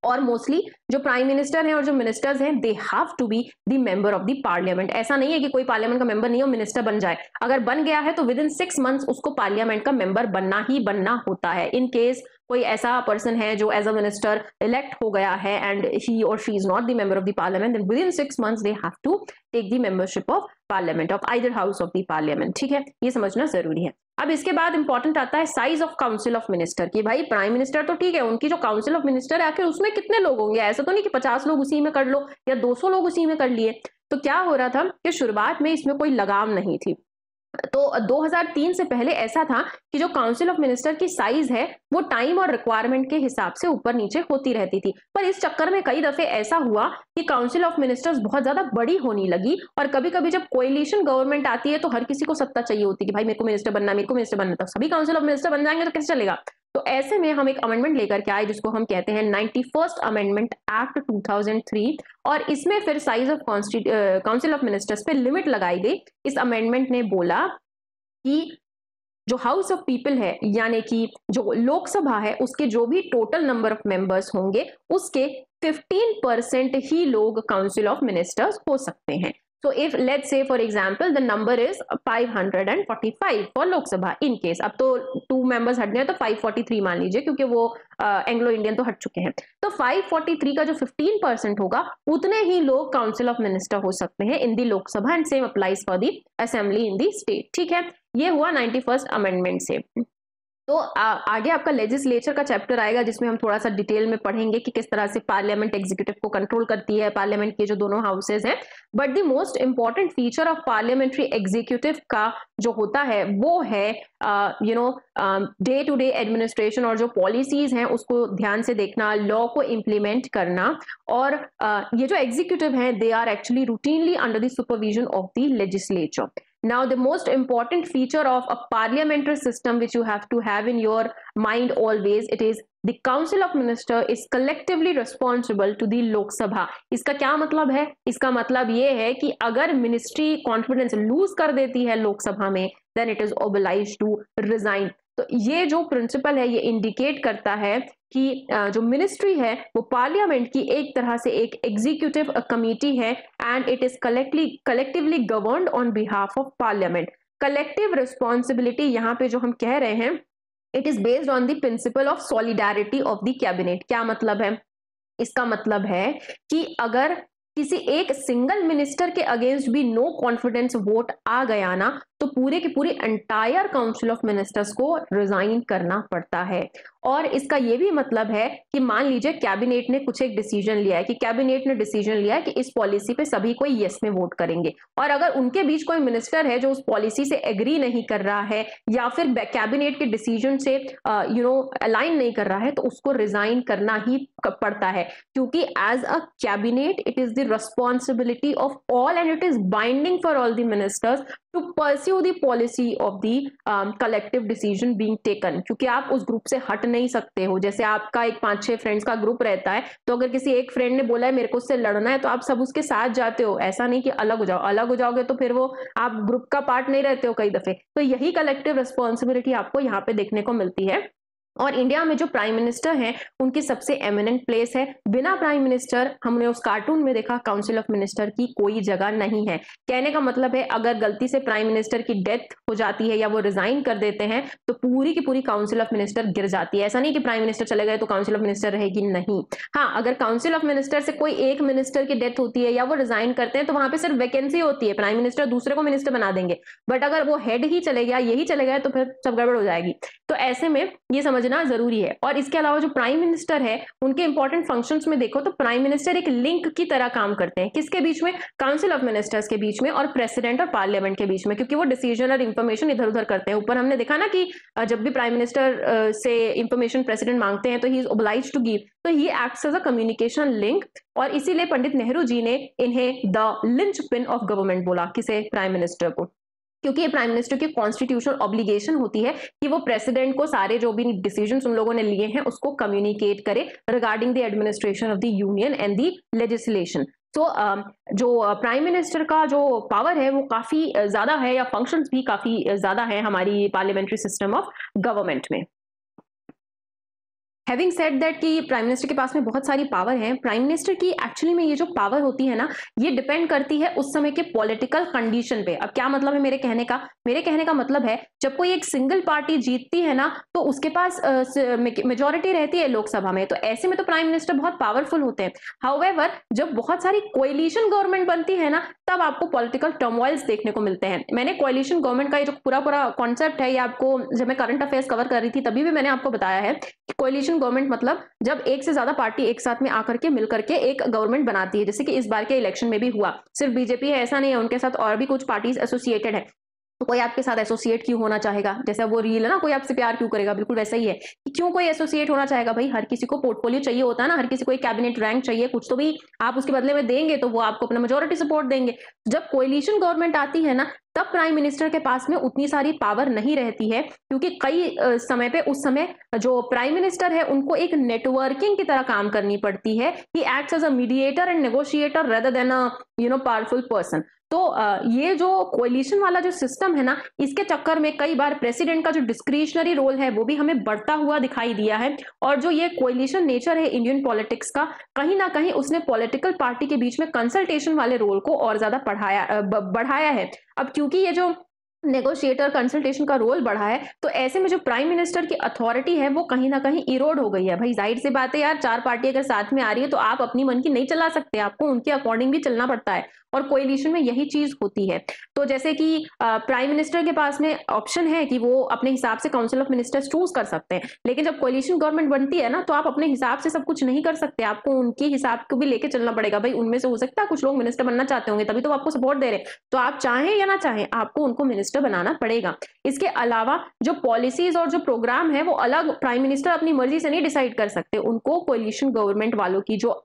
और मोस्टली जो प्राइम मिनिस्टर हैं और जो मिनिस्टर्स हैं they have to be the member of the parliament. ऐसा नहीं है कि कोई पार्लियामेंट का मेंबर नहीं हो मिनिस्टर बन जाए, अगर बन गया है तो विद इन 6 मंथ्स उसको पार्लियामेंट का मेंबर बनना ही बनना होता है। इन केस कोई ऐसा पर्सन है जो एज अ मिनिस्टर इलेक्ट हो गया है एंड ही और she is not the member of the parliament, then within 6 months they have to take the membership of parliament of either house of the parliament. ठीक है, ये समझना जरूरी है। अब इसके बाद इंपॉर्टेंट आता है size of council of minister की। भाई प्राइम मिनिस्टर तो ठीक है, उनकी जो काउंसिल ऑफ मिनिस्टर है आखिर उसमें कितने लोग होंगे? ऐसा तो नहीं कि 50 लोग उसी में कर लो या 200 लोग उसी में कर लिए। तो क्या हो रहा था कि शुरुआत में इसमें कोई लगाम नहीं थी। तो 2003 से पहले ऐसा था कि जो काउंसिल ऑफ मिनिस्टर की साइज है वो टाइम और रिक्वायरमेंट के हिसाब से ऊपर नीचे होती रहती थी, पर इस चक्कर में कई दफे ऐसा हुआ कि काउंसिल ऑफ मिनिस्टर्स बहुत ज्यादा बड़ी होने लगी। और कभी कभी जब कोएलिशन गवर्नमेंट आती है तो हर किसी को सत्ता चाहिए होती है कि भाई मेरे को मिनिस्टर बनना, मेरे को मिनिस्टर बनना, तो सभी काउंसिल ऑफ मिनिस्टर बन जाएंगे तो कैसे चलेगा। तो ऐसे में हम एक अमेंडमेंट लेकर के आए जिसको हम कहते हैं 91st अमेंडमेंट एक्ट 2003, और इसमें फिर size of council of ministers पे लिमिट लगाई गई। इस अमेंडमेंट ने बोला कि जो हाउस ऑफ पीपल है यानी कि जो लोकसभा है उसके जो भी टोटल नंबर ऑफ मेंबर्स होंगे उसके 15% ही लोग काउंसिल ऑफ मिनिस्टर्स हो सकते हैं। So if let's say for example the number is 545 for Lok Sabha in case, अब तो 2 members हट गए तो 543 मान लीजिए क्योंकि वो एंग्लो इंडियन तो हट चुके हैं। तो 543 का जो 15% होगा उतने ही लोग काउंसिल ऑफ मिनिस्टर हो सकते हैं in the Lok Sabha and same applies for the assembly in the state. ठीक है, ये हुआ 91st अमेंडमेंट से। तो आगे आपका लेजिस्लेचर का चैप्टर आएगा जिसमें हम थोड़ा सा डिटेल में पढ़ेंगे कि किस तरह से पार्लियामेंट एग्जीक्यूटिव को कंट्रोल करती है, पार्लियामेंट के जो दोनों हाउसेज हैं। But the most important feature of parliamentary executive का जो होता है वो है डे टू डे एडमिनिस्ट्रेशन और जो पॉलिसीज हैं उसको ध्यान से देखना, लॉ को इम्प्लीमेंट करना। और ये जो एग्जीक्यूटिव हैं they are actually routinely under the supervision of the legislature. Now, the most important feature of a parliamentary system which you have to have in your mind always, it is the Council of Minister is collectively responsible to the Lok Sabha. इसका क्या मतलब है? इसका मतलब ये है कि अगर मिनिस्ट्री कॉन्फिडेंस लूज कर देती है लोकसभा में then it is obliged to resign. तो ये जो प्रिंसिपल है ये इंडिकेट करता है कि जो मिनिस्ट्री है वो पार्लियामेंट की एक तरह से एक एग्जीक्यूटिव कमिटी है and it is collectively governed on behalf of parliament. Collective responsibility यहाँ पे जो हम कह रहे हैं it is based on the principle of solidarity of the cabinet. क्या मतलब है? इसका मतलब है कि अगर किसी एक सिंगल मिनिस्टर के अगेंस्ट भी नो कॉन्फिडेंस वोट आ गया ना तो पूरे की पूरी एंटायर काउंसिल ऑफ मिनिस्टर्स को रिजाइन करना पड़ता है। और इसका यह भी मतलब है कि मान लीजिए कैबिनेट ने कुछ एक डिसीजन लिया है कि कैबिनेट ने डिसीजन लिया है कि इस पॉलिसी पे सभी कोई यस में वोट करेंगे, और अगर उनके बीच कोई मिनिस्टर है जो उस पॉलिसी से एग्री नहीं कर रहा है या फिर कैबिनेट के डिसीजन से अलाइन नहीं कर रहा है तो उसको रिजाइन करना ही पड़ता है, क्योंकि as a cabinet it is the responsibility of all and it is binding for all the ministers to pursue the policy of the collective decision being taken. क्योंकि आप उस ग्रुप से हट नहीं सकते हो। जैसे आपका एक 5-6 फ्रेंड्स का ग्रुप रहता है तो अगर किसी एक फ्रेंड ने बोला है मेरे को उससे लड़ना है तो आप सब उसके साथ जाते हो, ऐसा नहीं कि अलग हो जाओ। अलग हो जाओगे तो फिर वो आप ग्रुप का पार्ट नहीं रहते हो कई दफे। तो यही कलेक्टिव रिस्पॉन्सिबिलिटी आपको यहाँ पे देखने को मिलती है। और इंडिया में जो प्राइम मिनिस्टर हैं उनकी सबसे एमिनेंट प्लेस है। बिना प्राइम मिनिस्टर, हमने उस कार्टून में देखा, काउंसिल ऑफ मिनिस्टर की कोई जगह नहीं है। कहने का मतलब है अगर गलती से प्राइम मिनिस्टर की डेथ हो जाती है या वो रिजाइन कर देते हैं तो पूरी की पूरी काउंसिल ऑफ मिनिस्टर गिर जाती है। ऐसा नहीं कि प्राइम मिनिस्टर चले गए तो काउंसिल ऑफ मिनिस्टर रहेगी, नहीं। हाँ, अगर काउंसिल ऑफ मिनिस्टर से कोई एक मिनिस्टर की डेथ होती है या वो रिजाइन करते हैं तो वहां पर सिर्फ वैकेंसी होती है, प्राइम मिनिस्टर दूसरे को मिनिस्टर बना देंगे। बट अगर वो हेड ही चले गया, यही चले गए तो फिर सब गड़बड़ हो जाएगी। तो ऐसे में ये समझना जरूरी है। और इसके अलावा जो प्राइम मिनिस्टर है उनके इंपॉर्टेंट फंक्शंस में देखो तो प्राइम मिनिस्टर एक लिंक की तरह काम करते हैं। किसके बीच में? काउंसिल ऑफ मिनिस्टर्स के बीच में और प्रेसिडेंट और पार्लियामेंट के बीच में, क्योंकि वो डिसीजन और इंफॉर्मेशन इधर उधर करते हैं। ऊपर हमने देखा ना कि जब भी प्राइम मिनिस्टर से इंफॉर्मेशन प्रेसिडेंट मांगते हैं तो he is obliged to give, तो he acts as a communication link. और इसीलिए पंडित नेहरू जी ने इन्हें the linchpin of government बोला। किसे? प्राइम मिनिस्टर को। क्योंकि ये प्राइम मिनिस्टर की कॉन्स्टिट्यूशनल ऑब्लिगेशन होती है कि वो प्रेसिडेंट को सारे जो भी डिसीजंस उन लोगों ने लिए हैं उसको कम्युनिकेट करे regarding the administration of the union and the legislation. So जो प्राइम मिनिस्टर का जो पावर है वो काफी ज्यादा है, या फंक्शंस भी काफी ज्यादा है हमारी पार्लियामेंट्री सिस्टम ऑफ गवर्नमेंट में। हैविंग सेड दैट कि प्राइम मिनिस्टर के पास में बहुत सारी पावर है, प्राइम मिनिस्टर की एक्चुअली में ये जो पावर होती है ना, ये डिपेंड करती है उस समय के पॉलिटिकल कंडीशन पे। अब क्या मतलब है मेरे कहने का? मेरे कहने का मतलब है जब कोई एक सिंगल पार्टी जीतती है ना, तो उसके पास मेजोरिटी रहती है लोकसभा में, तो ऐसे में तो प्राइम मिनिस्टर बहुत पावरफुल होते हैं। हाउएवर जब बहुत सारी कोएलिशन गवर्नमेंट बनती है ना, तब आपको पॉलिटिकल टर्मोइल्स देखने को मिलते हैं। मैंने कोएलिशन गवर्नमेंट का ये जो पूरा कॉन्सेप्ट है, ये आपको जब मैं करंट अफेयर्स कवर कर रही थी तभी भी मैंने आपको बताया है कि कोएलिशन गवर्नमेंट मतलब जब एक से ज्यादा पार्टी एक साथ में आकर के मिलकर के एक गवर्नमेंट बनाती है, जैसे कि इस बार के इलेक्शन में भी हुआ। सिर्फ बीजेपी है ऐसा नहीं है, उनके साथ और भी कुछ पार्टीज एसोसिएटेड है। तो कोई आपके साथ एसोसिएट क्यों होना चाहेगा? जैसा वो रील है ना, कोई आपसे प्यार क्यों करेगा, बिल्कुल वैसा ही है कि क्यों कोई एसोसिएट होना चाहेगा? भाई हर किसी को पोर्टफोलियो चाहिए होता है ना, हर किसी को एक कैबिनेट रैंक चाहिए, कुछ तो भी आप उसके बदले में देंगे, तो वो आपको अपना मेजोरिटी सपोर्ट देंगे। जब कोएलिशन गवर्नमेंट आती है ना, तब प्राइम मिनिस्टर के पास में उतनी सारी पावर नहीं रहती है, क्योंकि कई समय पे उस समय जो प्राइम मिनिस्टर है उनको एक नेटवर्किंग की तरह काम करनी पड़ती है। He acts as a mediator and negotiator rather than a powerful person. तो ये जो कोएलिशन वाला जो सिस्टम है ना, इसके चक्कर में कई बार प्रेसिडेंट का जो डिस्क्रिशनरी रोल है वो भी हमें बढ़ता हुआ दिखाई दिया है। और जो ये कोएलिशन नेचर है इंडियन पॉलिटिक्स का, कहीं ना कहीं उसने पॉलिटिकल पार्टी के बीच में कंसल्टेशन वाले रोल को और ज्यादा बढ़ाया है। अब क्योंकि ये जो नेगोशिएटर कंसल्टेशन का रोल बढ़ा है, तो ऐसे में जो प्राइम मिनिस्टर की अथॉरिटी है वो कहीं ना कहीं इरोड हो गई है। भाई जाहिर सी बात है यार, चार पार्टी अगर साथ में आ रही है तो आप अपनी मन की नहीं चला सकते, आपको उनके अकॉर्डिंग भी चलना पड़ता है, और कोएलिशन में यही चीज होती है। तो जैसे कि प्राइम मिनिस्टर के पास में ऑप्शन है कि वो अपने हिसाब से काउंसिल ऑफ मिनिस्टर्स चूज कर सकते हैं, लेकिन जब कोएलिशन गवर्नमेंट बनती है ना, तो आप अपने हिसाब से सब कुछ नहीं कर सकते, आपको उनके हिसाब को भी लेके चलना पड़ेगा। भाई उनमें से हो सकता है कुछ लोग मिनिस्टर बनना चाहते होंगे, तभी तो आपको सपोर्ट दे रहे हैं, तो आप चाहें या ना चाहें आपको उनको मिनिस्टर बनाना पड़ेगा। इसके अलावा जो पॉलिसीज और जो प्रोग्राम है वो अलग प्राइम मिनिस्टर अपनी मर्जी से नहीं डिसाइड कर सकते, उनको कोएलिशन गवर्नमेंट वालों की जो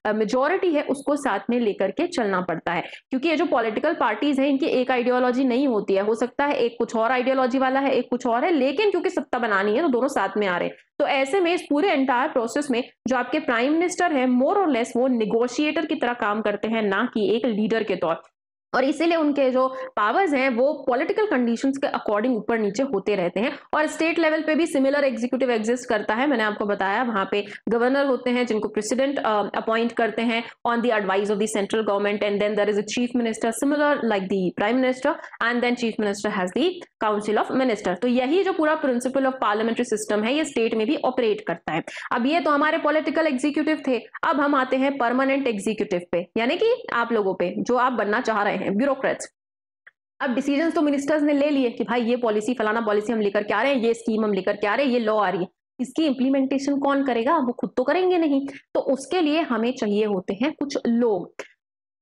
मेजोरिटी है उसको साथ में लेकर के चलना पड़ता है। क्योंकि ये जो पॉलिटिकल पार्टीज हैं इनकी एक आइडियोलॉजी नहीं होती है, हो सकता है एक कुछ और आइडियोलॉजी वाला है, एक कुछ और है, लेकिन क्योंकि सत्ता बनानी है तो दोनों साथ में आ रहे हैं। तो ऐसे में इस पूरे एंटायर प्रोसेस में जो आपके प्राइम मिनिस्टर है मोर और लेस वो निगोशिएटर की तरह काम करते हैं, ना कि एक लीडर के तौर। और इसीलिए उनके जो पावर्स हैं वो पॉलिटिकल कंडीशंस के अकॉर्डिंग ऊपर नीचे होते रहते हैं। और स्टेट लेवल पे भी सिमिलर एग्जीक्यूटिव एग्जिस्ट करता है, मैंने आपको बताया, वहां पे गवर्नर होते हैं जिनको प्रेसिडेंट अपॉइंट करते हैं on the advice of the central government, and then there is a chief minister similar like the prime minister, and then chief minister has the council of minister. तो यही जो पूरा principle of parliamentary system है ये state में भी operate करता है। अब ये तो हमारे पॉलिटिकल एग्जीक्यूटिव थे, अब हम आते हैं परमानेंट एग्जीक्यूटिव पे, यानी कि आप लोगों पे जो आप बनना चाह रहे हैं, ब्यूरोक्रेट्स। अब डिसीजन तो मिनिस्टर्स ने ले लिए कि भाई ये पॉलिसी फलाना पॉलिसी हम लेकर के आ रहे हैं, ये स्कीम हम लेकर के आ रहे हैं, ये लॉ आ रही है, इसकी इंप्लीमेंटेशन कौन करेगा? वो खुद तो करेंगे नहीं, तो उसके लिए हमें चाहिए होते हैं कुछ लोग।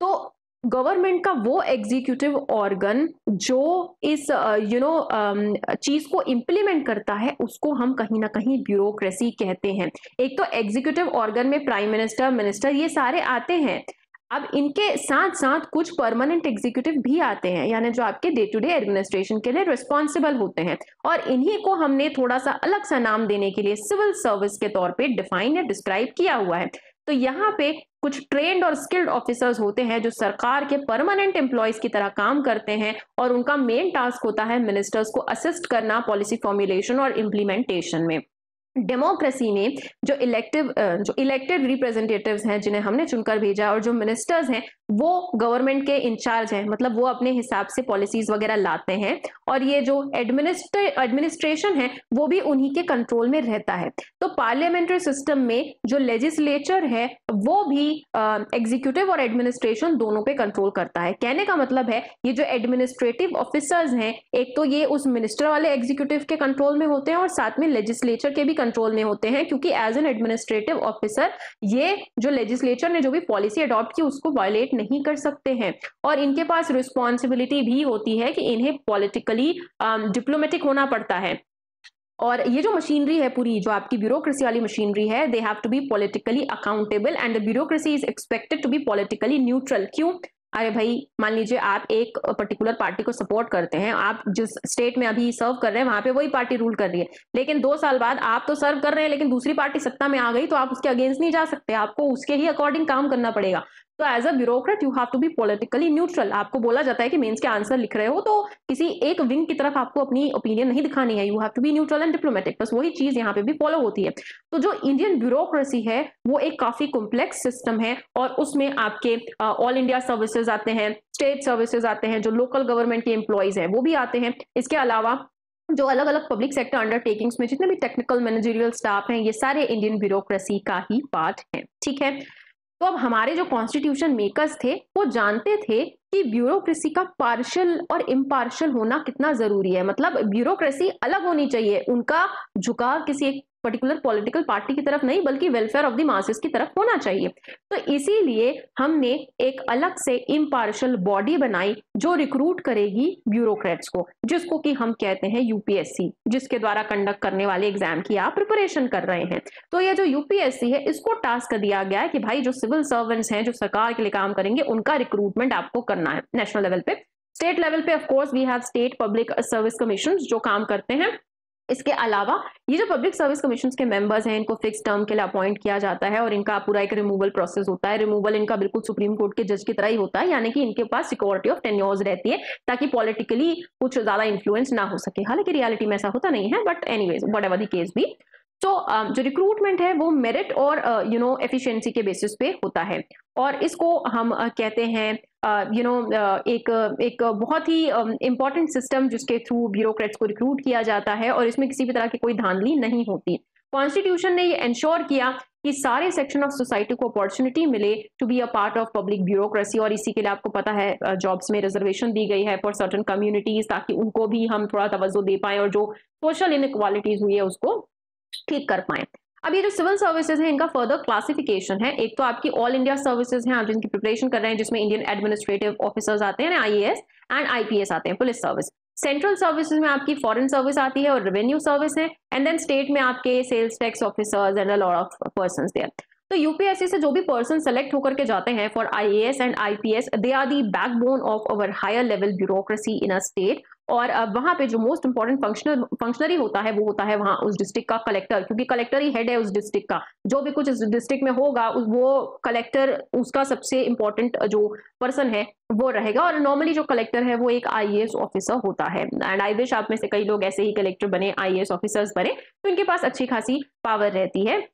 तो गवर्नमेंट का वो एग्जीक्यूटिव ऑर्गन जो इस चीज को इंप्लीमेंट करता है उसको हम कहीं ना कहीं ब्यूरोक्रेसी कहते हैं। एक तो एग्जीक्यूटिव ऑर्गन में प्राइम मिनिस्टर, मिनिस्टर ये सारे आते हैं। अब इनके साथ साथ कुछ परमानेंट एग्जीक्यूटिव भी आते हैं, यानी जो आपके डे टू डे एडमिनिस्ट्रेशन के लिए रिस्पॉन्सिबल होते हैं, और इन्हीं को हमने थोड़ा सा अलग सा नाम देने के लिए सिविल सर्विस के तौर पे डिफाइन या डिस्क्राइब किया हुआ है। तो यहाँ पे कुछ ट्रेन्ड और स्किल्ड ऑफिसर्स होते हैं जो सरकार के परमानेंट एम्प्लॉयज की तरह काम करते हैं, और उनका मेन टास्क होता है मिनिस्टर्स को असिस्ट करना पॉलिसी फॉर्मुलेशन और इम्प्लीमेंटेशन में। डेमोक्रेसी में जो इलेक्टेड रिप्रेजेंटेटिव्स हैं जिन्हें हमने चुनकर भेजा, और जो मिनिस्टर्स हैं वो गवर्नमेंट के इंचार्ज हैं, मतलब वो अपने हिसाब से पॉलिसीज वगैरह लाते हैं, और ये जो एडमिनिस्ट्रेशन है वो भी उन्हीं के कंट्रोल में रहता है। तो पार्लियामेंट्री सिस्टम में जो लेजिस्लेचर है वो भी एग्जीक्यूटिव और एडमिनिस्ट्रेशन दोनों पे कंट्रोल करता है। कहने का मतलब है ये जो एडमिनिस्ट्रेटिव ऑफिसर्स हैं, एक तो ये उस मिनिस्टर वाले एग्जीक्यूटिव के कंट्रोल में होते हैं और साथ में लेजिस्लेचर के भी कंट्रोल में होते हैं, क्योंकि एज एन एडमिनिस्ट्रेटिव ऑफिसर ये जो लेजिस्लेचर ने जो भी पॉलिसी अडॉप्ट की उसको वायलेट नहीं कर सकते हैं, और इनके पास रिस्पॉन्सिबिलिटी भी होती है कि इन्हें पॉलिटिकली डिप्लोमेटिक होना पड़ता है। और ये जो मशीनरी है पूरी, जो आपकी ब्यूरोक्रेसी वाली मशीनरी है, they have to be politically accountable and the bureaucracy is expected to be politically neutral. क्यों? अरे भाई, मान लीजिए आप एक पर्टिकुलर पार्टी को सपोर्ट करते हैं, आप जिस स्टेट में अभी सर्व कर रहे हैं वहां पे वही पार्टी रूल कर रही है, लेकिन 2 साल बाद आप तो सर्व कर रहे हैं लेकिन दूसरी पार्टी सत्ता में आ गई, तो आप उसके अगेंस्ट नहीं जा सकते, आपको उसके ही अकॉर्डिंग काम करना पड़ेगा। तो as a bureaucrat you have to be politically neutral. आपको बोला जाता है कि मेंस के आंसर लिख रहे हो तो किसी एक विंग की तरफ आपको अपनी ओपिनियन नहीं दिखानी है, you have to be neutral and diplomatic. बस वही चीज यहाँ पे भी फॉलो होती है। तो जो इंडियन ब्यूरोक्रेसी है वो एक काफी कॉम्प्लेक्स सिस्टम है, और उसमें आपके ऑल इंडिया सर्विसेज आते हैं, स्टेट सर्विसेज आते हैं, जो लोकल गवर्नमेंट के एम्प्लॉयज हैं वो भी आते हैं। इसके अलावा जो अलग अलग पब्लिक सेक्टर अंडरटेकिंग्स में जितने भी टेक्निकल मैनेजरियल स्टाफ हैं, ये सारे इंडियन ब्यूरोक्रेसी का ही पार्ट है। ठीक है, तो अब हमारे जो कॉन्स्टिट्यूशन मेकर्स थे वो जानते थे कि ब्यूरोक्रेसी का पार्शियल और इम्पार्शियल होना कितना जरूरी है। मतलब ब्यूरोक्रेसी अलग होनी चाहिए, उनका झुकाव किसी एक पर्टिकुलर पॉलिटिकल पार्टी की तरफ नहीं बल्कि वेलफेयर ऑफ द मासेस की तरफ होना चाहिए। तो इसीलिए हमने एक अलग से इम्पार्शियल बॉडी बनाई जो रिक्रूट करेगी ब्यूरोक्रेट्स को, जिसको कि हम कहते हैं यूपीएससी, जिसके द्वारा कंडक्ट करने वाले एग्जाम की आप प्रिपरेशन कर रहे हैं। तो ये जो यूपीएससी है इसको टास्क दिया गया है कि भाई जो सिविल सर्वेंट्स हैं जो सरकार के लिए काम करेंगे उनका रिक्रूटमेंट आपको करना है नेशनल लेवल पे। स्टेट लेवल पे of course we have state public service commission जो काम करते हैं। इसके अलावा ये जो पब्लिक सर्विस कमीशन के मेंबर्स हैं इनको फिक्स टर्म के लिए अपॉइंट किया जाता है, और इनका पूरा एक रिमूवल प्रोसेस होता है। रिमूवल इनका बिल्कुल सुप्रीम कोर्ट के जज की तरह ही होता है, यानी कि इनके पास सिक्योरिटी ऑफ टेन्योर्स रहती है ताकि पॉलिटिकली कुछ ज्यादा इन्फ्लुएंस ना हो सके। हालांकि रियलिटी में ऐसा होता नहीं है, but anyways whatever the case be. तो जो रिक्रूटमेंट है वो मेरिट और एफिशिएंसी के बेसिस पे होता है, और इसको हम कहते हैं एक बहुत ही इंपॉर्टेंट सिस्टम जिसके थ्रू ब्यूरोक्रेट्स को रिक्रूट किया जाता है, और इसमें किसी भी तरह की कोई धांधली नहीं होती। कॉन्स्टिट्यूशन ने ये इंश्योर किया कि सारे सेक्शन ऑफ सोसाइटी को अपॉर्चुनिटी मिले to be a part of public bureaucracy, और इसी के लिए आपको पता है जॉब्स में रिजर्वेशन दी गई है फॉर सर्टेन कम्युनिटीज, ताकि उनको भी हम थोड़ा तवज्जो दे पाएं और जो सोशल इनइक्वालिटीज हुई है उसको ठीक कर पाए। अब ये जो सिविल सर्विसेज है इनका फर्दर क्लासिफिकेशन है। एक तो आपकी ऑल इंडिया सर्विसेज हैं, आप जिनकी प्रिपरेशन कर रहे हैं, जिसमें इंडियन एडमिनिस्ट्रेटिव ऑफिसर्स आते हैं, आईएएस एंड आईपीएस आते हैं, पुलिस सर्विस। सेंट्रल सर्विसेज में आपकी फॉरेन सर्विस आती है और रेवेन्यू सर्विस है, एंड देन स्टेट में आपके sales tax officers and a lot of persons there. तो यूपीएससी से जो भी पर्सन सेलेक्ट होकर के जाते हैं for IAS and IPS, they are the backbone of our higher level bureaucracy in a state. और वहां पे जो मोस्ट इंपॉर्टेंट फंक्शनरी होता है वो होता है वहां उस डिस्ट्रिक्ट का कलेक्टर, क्योंकि कलेक्टर ही हेड है उस डिस्ट्रिक्ट का। जो भी कुछ इस डिस्ट्रिक्ट में होगा वो कलेक्टर उसका सबसे इंपॉर्टेंट जो पर्सन है वो रहेगा, और नॉर्मली जो कलेक्टर है वो एक आईएएस ऑफिसर होता है। एंड आई विश आप में से कई लोग ऐसे ही कलेक्टर बने, आईएएस ऑफिसर्स बने, तो इनके पास अच्छी खासी पावर रहती है।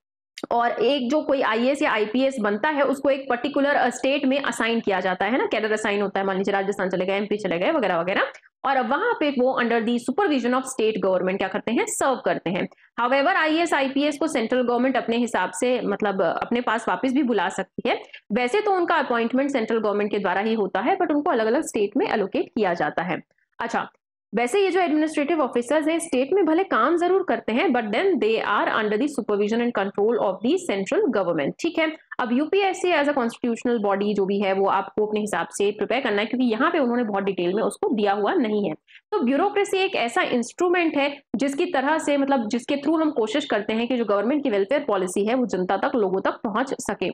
और एक जो कोई आईएएस या आईपीएस बनता है उसको एक पर्टिकुलर स्टेट में असाइन किया जाता है ना, कैडर असाइन होता है, मान लीजिए राजस्थान चले गए, एमपी चले गए वगैरह वगैरह, और अब वहां पे वो under the supervision of state government क्या करते हैं, सर्व करते हैं। हाउएवर आईएएस आईपीएस को सेंट्रल गवर्नमेंट अपने हिसाब से मतलब अपने पास वापस भी बुला सकती है। वैसे तो उनका अपॉइंटमेंट सेंट्रल गवर्नमेंट के द्वारा ही होता है, बट उनको अलग अलग स्टेट में एलोकेट किया जाता है। अच्छा, वैसे ये जो एडमिनिस्ट्रेटिव ऑफिसर्स हैं स्टेट में भले काम जरूर करते हैं, but then they are under the supervision and control of the central government. ठीक है, अब UPSC as a constitutional body जो भी है वो आपको अपने हिसाब से प्रिपेयर करना है, क्योंकि यहाँ पे उन्होंने बहुत डिटेल में उसको दिया हुआ नहीं है। तो ब्यूरोक्रेसी एक ऐसा इंस्ट्रूमेंट है जिसकी तरह से मतलब जिसके थ्रू हम कोशिश करते हैं कि जो गवर्नमेंट की वेलफेयर पॉलिसी है वो जनता तक, लोगों तक पहुंच सके।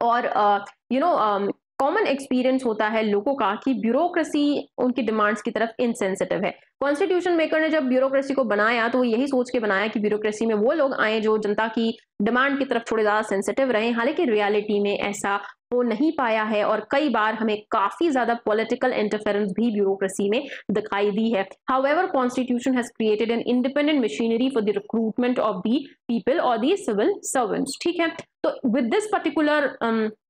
और कॉमन एक्सपीरियंस होता है लोगों का कि ब्यूरोक्रेसी उनकी डिमांड्स की तरफ इनसेंसिटिव है। कॉन्स्टिट्यूशन मेकर ने जब ब्यूरोक्रेसी को बनाया तो वो यही सोच के बनाया कि ब्यूरोक्रेसी में वो लोग आए जो जनता की डिमांड की तरफ थोड़े ज्यादा सेंसिटिव रहे। हालांकि रियलिटी में ऐसा हो नहीं पाया है, और कई बार हमें काफी ज्यादा पॉलिटिकल इंटरफेरेंस भी ब्यूरोक्रेसी में दिखाई दी है। However constitution has created an independent machinery for the recruitment of the people और द सिविल सर्वेंट्स। ठीक है, तो with this particular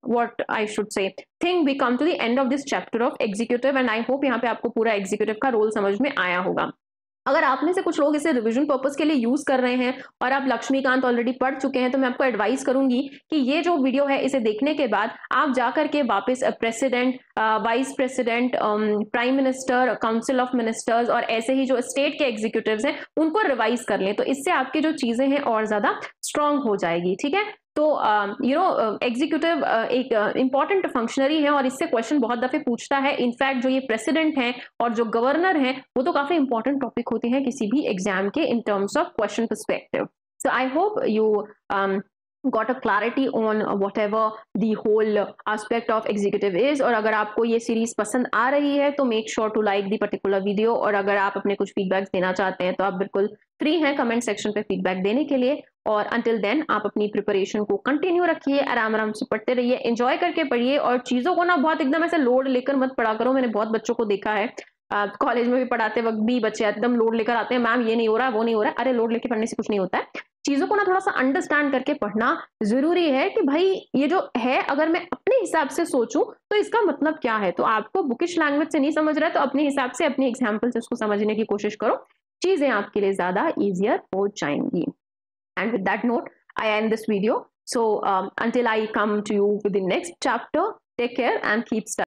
what I should say thing we come to the end of this chapter of executive, and I hope यहाँ पे आपको पूरा executive का role समझ में आया होगा। अगर आप में से कुछ लोग इसे रिवीजन पर्पस के लिए यूज कर रहे हैं और आप लक्ष्मीकांत ऑलरेडी पढ़ चुके हैं, तो मैं आपको एडवाइस करूंगी कि ये जो वीडियो है इसे देखने के बाद आप जाकर के वापस president, vice president, prime minister, council of ministers और ऐसे ही जो स्टेट के एग्जीक्यूटिव्स हैं उनको रिवाइज कर लें, तो इससे आपकी जो चीजें हैं और ज्यादा स्ट्रांग हो जाएगी। ठीक है, तो एग्जीक्यूटिव एक इंपॉर्टेंट फंक्शनरी है और इससे क्वेश्चन बहुत दफे पूछता है। इनफैक्ट जो ये प्रेसिडेंट हैं और जो गवर्नर हैं वो तो काफी इंपॉर्टेंट टॉपिक होते हैं किसी भी एग्जाम के in terms of question perspective. So I hope you got a clarity on whatever the whole aspect of executive is। और अगर आपको ये सीरीज पसंद आ रही है तो make sure to like the particular video. और अगर आप अपने कुछ फीडबैक्स देना चाहते हैं तो आप बिल्कुल फ्री हैं कमेंट सेक्शन पे फीडबैक देने के लिए। और अंटिल देन आप अपनी प्रिपरेशन को कंटिन्यू रखिए, आराम आराम से पढ़ते रहिए, एंजॉय करके पढ़िए, और चीज़ों को ना बहुत एकदम ऐसे लोड लेकर मत पढ़ा करो। मैंने बहुत बच्चों को देखा है, कॉलेज में भी पढ़ाते वक्त भी बच्चे एकदम लोड लेकर आते हैं, मैम ये नहीं हो रहा वो नहीं हो रहा है। अरे लोड लेके पढ़ने से कुछ नहीं होता है, चीजों को ना थोड़ा सा अंडरस्टैंड करके पढ़ना जरूरी है कि भाई ये जो है अगर मैं अपने हिसाब से सोचूं तो इसका मतलब क्या है। तो आपको बुकिश लैंग्वेज से नहीं समझ रहा है तो अपने हिसाब से अपनी एग्जाम्पल से उसको समझने की कोशिश करो, चीजें आपके लिए ज्यादा इजियर हो जाएंगी। And with that note I and this video. So until I come to you with the next chapter, take care and keep studying.